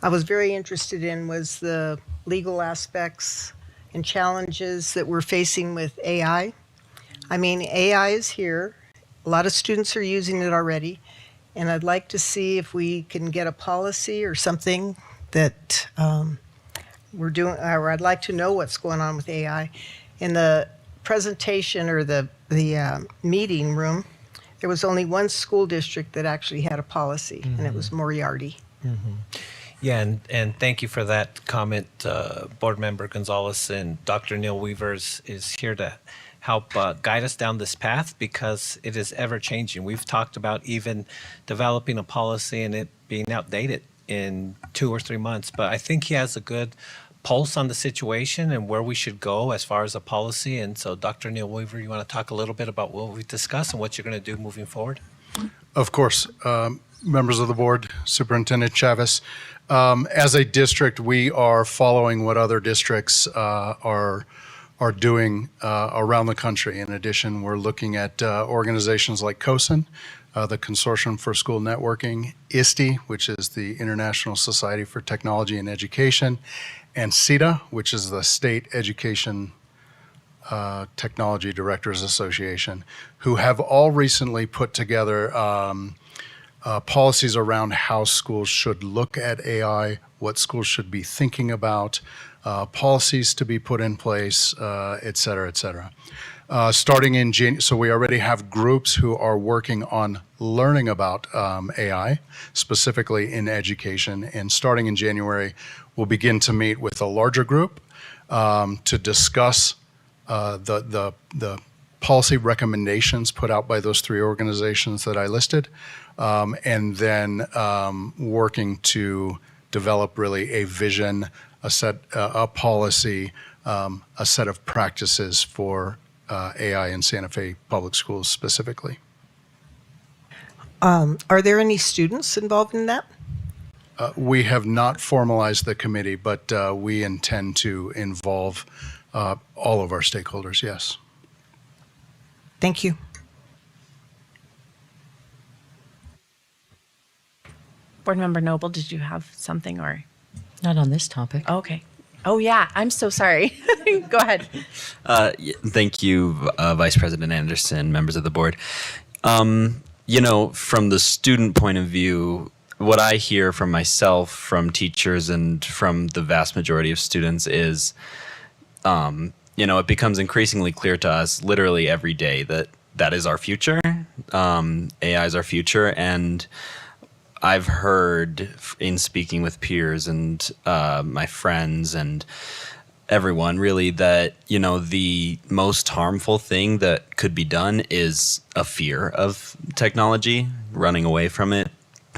[SPEAKER 3] I was very interested in was the legal aspects and challenges that we're facing with AI. I mean, AI is here. A lot of students are using it already. And I'd like to see if we can get a policy or something that we're doing, or I'd like to know what's going on with AI. In the presentation or the meeting room, there was only one school district that actually had a policy, and it was Moriarty.
[SPEAKER 2] Mm-hmm. Yeah, and thank you for that comment, Board Member Gonzalez. And Dr. Neil Weavers is here to help guide us down this path, because it is ever changing. We've talked about even developing a policy and it being outdated in 2 or 3 months, but I think he has a good pulse on the situation and where we should go as far as a policy. And so, Dr. Neil Weaver, you want to talk a little bit about what we discussed and what you're going to do moving forward?
[SPEAKER 17] Of course. Members of the board, Superintendent Chavez, as a district, we are following what other districts are doing around the country. In addition, we're looking at organizations like COSIN, the Consortium for School Networking, ISTE, which is the International Society for Technology and Education, and CETA, which is the State Education Technology Directors Association, who have all recently put together policies around how schools should look at AI, what schools should be thinking about, policies to be put in place, et cetera, et cetera. Starting in January, so we already have groups who are working on learning about AI, specifically in education. And starting in January, we'll begin to meet with a larger group to discuss the policy recommendations put out by those three organizations that I listed, and then working to develop really a vision, a policy, a set of practices for AI in Santa Fe Public Schools specifically.
[SPEAKER 3] Are there any students involved in that?
[SPEAKER 17] We have not formalized the committee, but we intend to involve all of our stakeholders, yes.
[SPEAKER 3] Thank you.
[SPEAKER 12] Board Member Noble, did you have something or?
[SPEAKER 15] Not on this topic.
[SPEAKER 12] Okay. Oh, yeah. I'm so sorry. Go ahead.
[SPEAKER 11] Thank you, Vice President Anderson, members of the board. You know, from the student point of view, what I hear from myself, from teachers, and from the vast majority of students is, you know, it becomes increasingly clear to us literally every day that that is our future. AI is our future. And I've heard in speaking with peers and my friends and everyone really that, you know, the most harmful thing that could be done is a fear of technology, running away from it,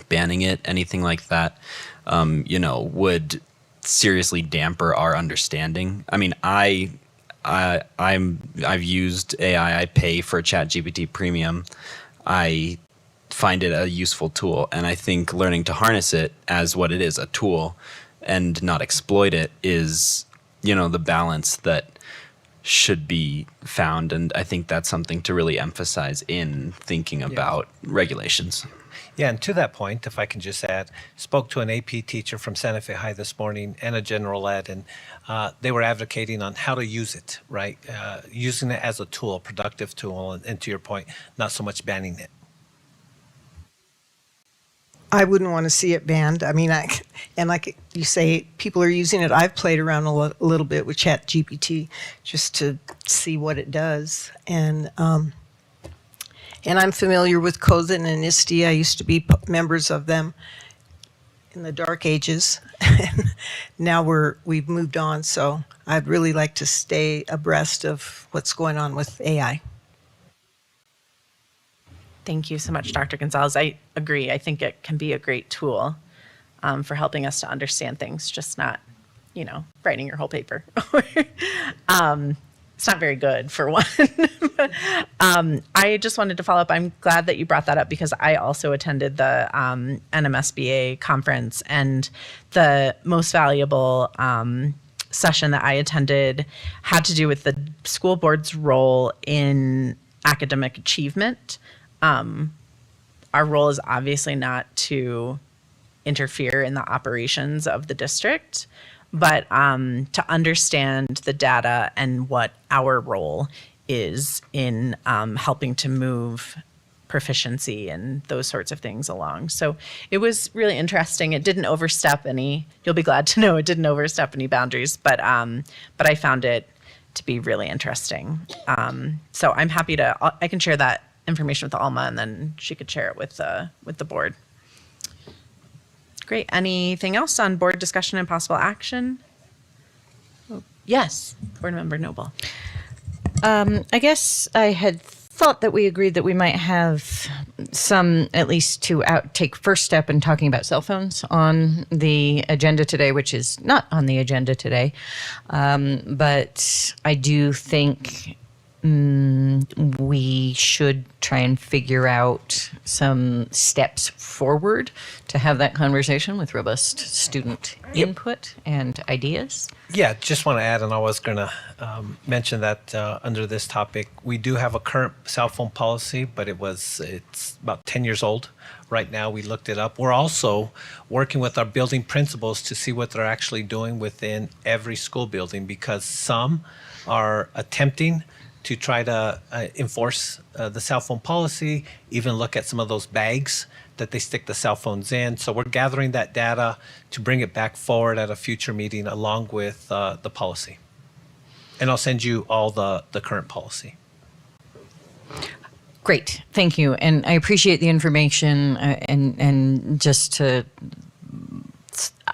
[SPEAKER 11] banning it, anything like that, you know, would seriously damper our understanding. I mean, I've used AI. I pay for ChatGPT Premium. I find it a useful tool, and I think learning to harness it as what it is, a tool, and not exploit it is, you know, the balance that should be found. And I think that's something to really emphasize in thinking about regulations.
[SPEAKER 2] Yeah, and to that point, if I can just add, spoke to an AP teacher from Santa Fe High this morning and a general ed, and they were advocating on how to use it, right? Using it as a tool, productive tool, and to your point, not so much banning it.
[SPEAKER 3] I wouldn't want to see it banned. I mean, and like you say, people are using it. I've played around a little bit with ChatGPT just to see what it does. And I'm familiar with COSA and ISTE. I used to be members of them in the dark ages. Now we've moved on. So I'd really like to stay abreast of what's going on with AI.
[SPEAKER 12] Thank you so much, Dr. Gonzalez. I agree. I think it can be a great tool for helping us to understand things, just not, you know, writing your whole paper. It's not very good, for one. I just wanted to follow up. I'm glad that you brought that up because I also attended the NMSBA conference, and the most valuable session that I attended had to do with the school board's role in academic achievement. Our role is obviously not to interfere in the operations of the district, but to understand the data and what our role is in helping to move proficiency and those sorts of things along. So it was really interesting. It didn't overstep any, you'll be glad to know it didn't overstep any boundaries, but I found it to be really interesting. So I'm happy I can share that information with Alma, and then she could share it with the board. Great. Anything else on board discussion and possible action? Oh, yes, Board Member Noble.
[SPEAKER 15] I guess I had thought that we agreed that we might have some, at least to take first step in talking about cell phones on the agenda today, which is not on the agenda today. But I do think we should try and figure out some steps forward to have that conversation with robust student input and ideas.
[SPEAKER 2] Yeah, just want to add, and I was going to mention that under this topic, we do have a current cell phone policy, but it's about 10 years old. Right now, we looked it up. We're also working with our building principals to see what they're actually doing within every school building, because some are attempting to try to enforce the cell phone policy, even look at some of those bags that they stick the cell phones in. So we're gathering that data to bring it back forward at a future meeting along with the policy. And I'll send you all the current policy.
[SPEAKER 15] Great, thank you, and I appreciate the information. And just to,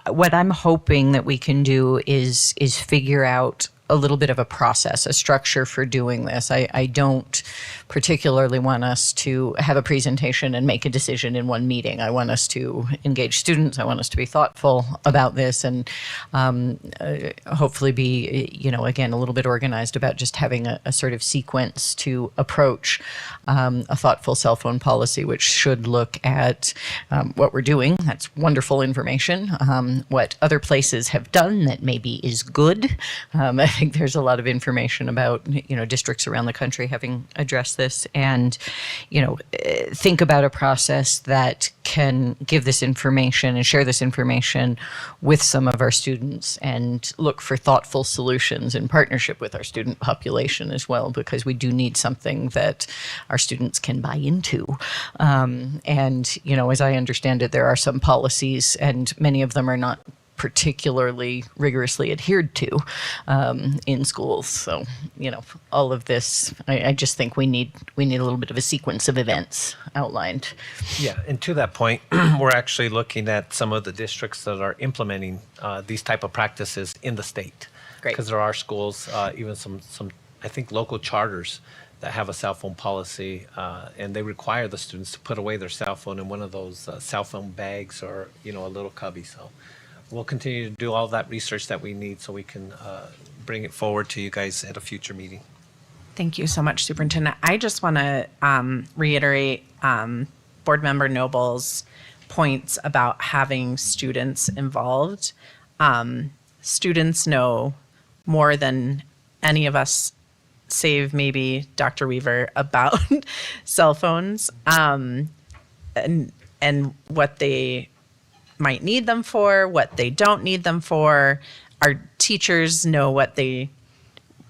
[SPEAKER 15] what I'm hoping that we can do is figure out a little bit of a process, a structure for doing this. I don't particularly want us to have a presentation and make a decision in one meeting. I want us to engage students. I want us to be thoughtful about this and hopefully be, again, a little bit organized about just having a sort of sequence to approach a thoughtful cell phone policy, which should look at what we're doing. That's wonderful information. What other places have done that maybe is good. I think there's a lot of information about, districts around the country having addressed this, and, think about a process that can give this information and share this information with some of our students and look for thoughtful solutions in partnership with our student population as well, because we do need something that our students can buy into. And, as I understand it, there are some policies, and many of them are not particularly rigorously adhered to in schools. So, all of this, I just think we need a little bit of a sequence of events outlined.
[SPEAKER 2] Yeah, and to that point, we're actually looking at some of the districts that are implementing these type of practices in the state.
[SPEAKER 15] Great.
[SPEAKER 2] Because there are schools, even some I think local charters that have a cell phone policy, and they require the students to put away their cell phone in one of those cell phone bags or a little cubby. So we'll continue to do all that research that we need so we can bring it forward to you guys at a future meeting.
[SPEAKER 12] Thank you so much, Superintendent. I just want to reiterate Board Member Noble's points about having students involved. Students know more than any of us, save maybe Dr. Weaver, about cell phones and what they might need them for, what they don't need them for. Our teachers know what the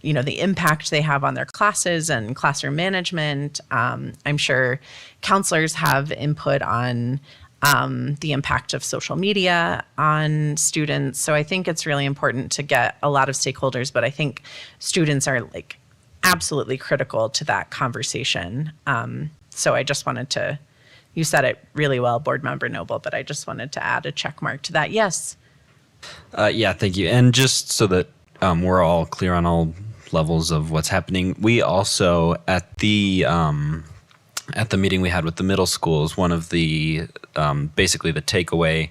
[SPEAKER 12] impact they have on their classes and classroom management. I'm sure counselors have input on the impact of social media on students. So I think it's really important to get a lot of stakeholders, but I think students are absolutely critical to that conversation. So I just wanted to, you said it really well, Board Member Noble, but I just wanted to add a check mark to that. Yes.
[SPEAKER 11] Yeah, thank you. And just so that we're all clear on all levels of what's happening, we also at the meeting we had with the middle schools, one of the basically the takeaway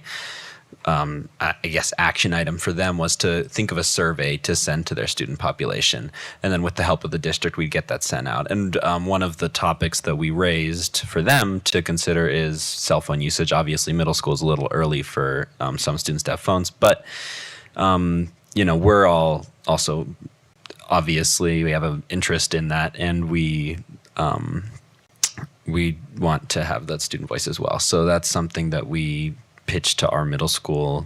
[SPEAKER 11] I guess action item for them was to think of a survey to send to their student population, and then with the help of the district we'd get that sent out. And one of the topics that we raised for them to consider is cell phone usage. Obviously middle school is a little early for some students to have phones, but we're all also obviously we have an interest in that, and we want to have that student voice as well. So that's something that we pitch to our middle school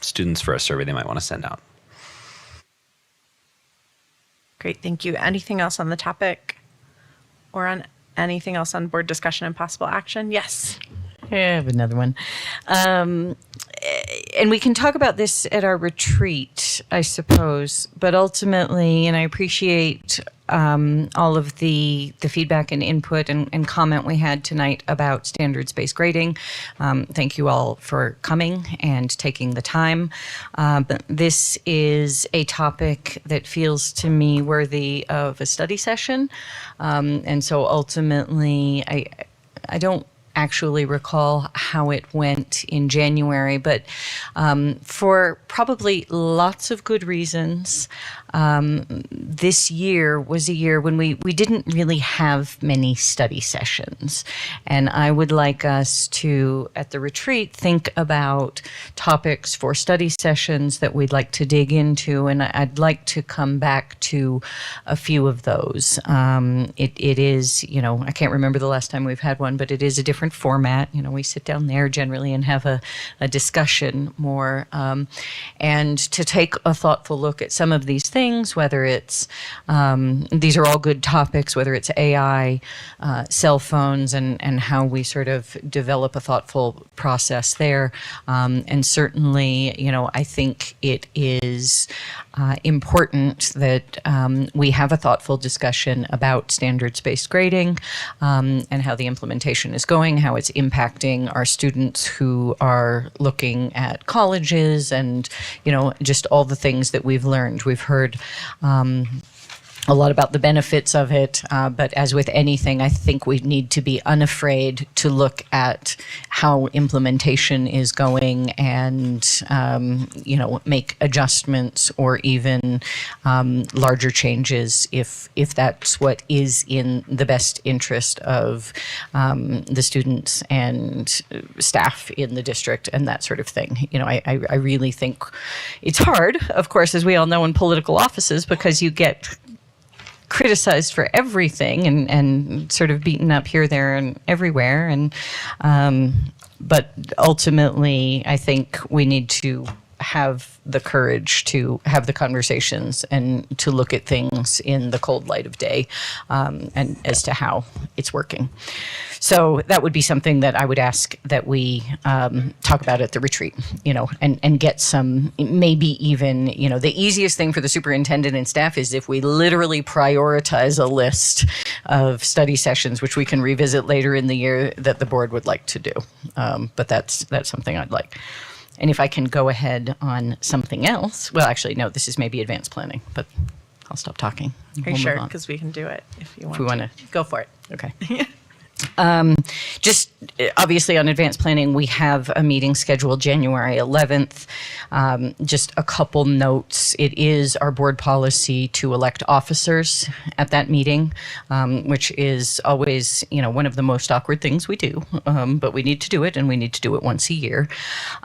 [SPEAKER 11] students for a survey they might want to send out.
[SPEAKER 12] Great, thank you. Anything else on the topic or on anything else on board discussion and possible action? Yes.
[SPEAKER 15] I have another one. And we can talk about this at our retreat, I suppose, but ultimately, and I appreciate all of the feedback and input and comment we had tonight about standards-based grading. Thank you all for coming and taking the time. But this is a topic that feels to me worthy of a study session. And so ultimately, I don't actually recall how it went in January, but for probably lots of good reasons, this year was a year when we didn't really have many study sessions. And I would like us to, at the retreat, think about topics for study sessions that we'd like to dig into, and I'd like to come back to a few of those. It is, I can't remember the last time we've had one, but it is a different format. We sit down there generally and have a discussion more, and to take a thoughtful look at some of these things things, whether it's, these are all good topics, whether it's AI, cell phones, and how we sort of develop a thoughtful process there. And certainly, I think it is important that we have a thoughtful discussion about standards-based grading and how the implementation is going, how it's impacting our students who are looking at colleges, and just all the things that we've learned. We've heard a lot about the benefits of it, but as with anything, I think we need to be unafraid to look at how implementation is going and, make adjustments or even larger changes if that's what is in the best interest of the students and staff in the district and that sort of thing. I really think it's hard, of course, as we all know, in political offices, because you get criticized for everything and sort of beaten up here, there, and everywhere. And but ultimately, I think we need to have the courage to have the conversations and to look at things in the cold light of day, and as to how it's working. So that would be something that I would ask that we talk about at the retreat, and get some, maybe even, the easiest thing for the superintendent and staff is if we literally prioritize a list of study sessions, which we can revisit later in the year, that the board would like to do. But that's something I'd like. And if I can go ahead on something else, well, actually, no, this is maybe advanced planning, but I'll stop talking.
[SPEAKER 12] Are you sure? Because we can do it if you want.
[SPEAKER 15] If we want to.
[SPEAKER 12] Go for it.
[SPEAKER 15] Okay. Just obviously on advanced planning, we have a meeting scheduled January 11th. Just a couple notes. It is our board policy to elect officers at that meeting, which is always, one of the most awkward things we do. But we need to do it, and we need to do it once a year.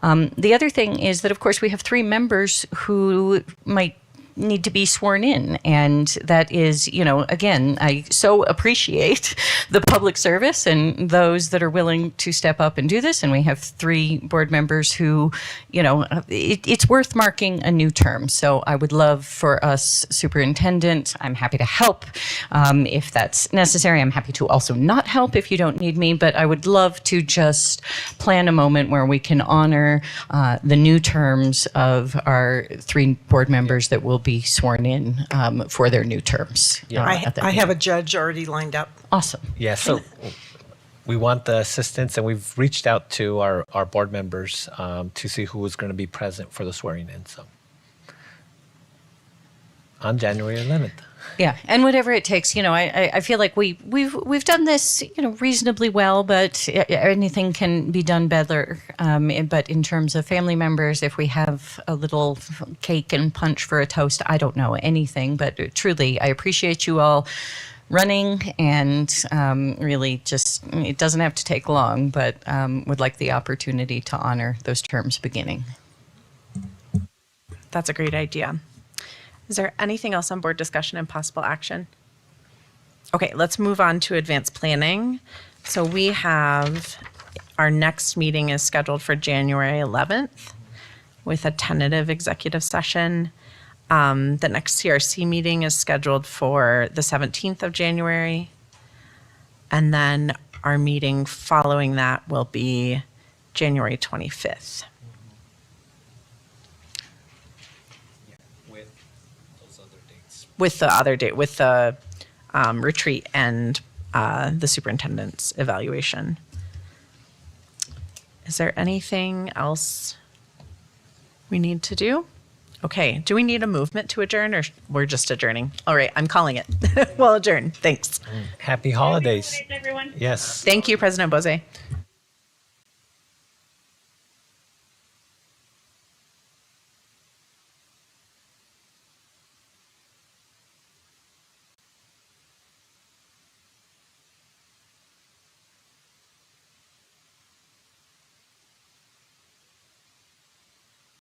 [SPEAKER 15] The other thing is that, of course, we have 3 members who might need to be sworn in. And that is, again, I so appreciate the public service and those that are willing to step up and do this. And we have 3 board members who, it's worth marking a new term. So I would love for us, superintendent, I'm happy to help if that's necessary. I'm happy to also not help if you don't need me, but I would love to just plan a moment where we can honor the new terms of our 3 board members that will be sworn in for their new terms.
[SPEAKER 3] I have a judge already lined up.
[SPEAKER 15] Awesome.
[SPEAKER 2] Yeah, so we want the assistance, and we've reached out to our board members to see who is going to be present for the swearing in. So on January 11th.
[SPEAKER 15] Yeah, and whatever it takes, I feel like we've done this, reasonably well, but anything can be done better. But in terms of family members, if we have a little cake and punch for a toast, I don't know anything. But truly, I appreciate you all running, and really just, it doesn't have to take long, but would like the opportunity to honor those terms beginning.
[SPEAKER 12] That's a great idea. Is there anything else on board discussion and possible action? Okay, let's move on to advanced planning. So we have, our next meeting is scheduled for January 11th with a tentative executive session. The next CRC meeting is scheduled for the 17th of January. And then our meeting following that will be January 25th. With the other date, with the retreat and the superintendent's evaluation. Is there anything else we need to do? Okay, do we need a movement to adjourn, or we're just adjourning? All right, I'm calling it. We'll adjourn. Thanks.
[SPEAKER 2] Happy holidays.
[SPEAKER 13] Everyone.
[SPEAKER 2] Yes.
[SPEAKER 12] Thank you, President Bose.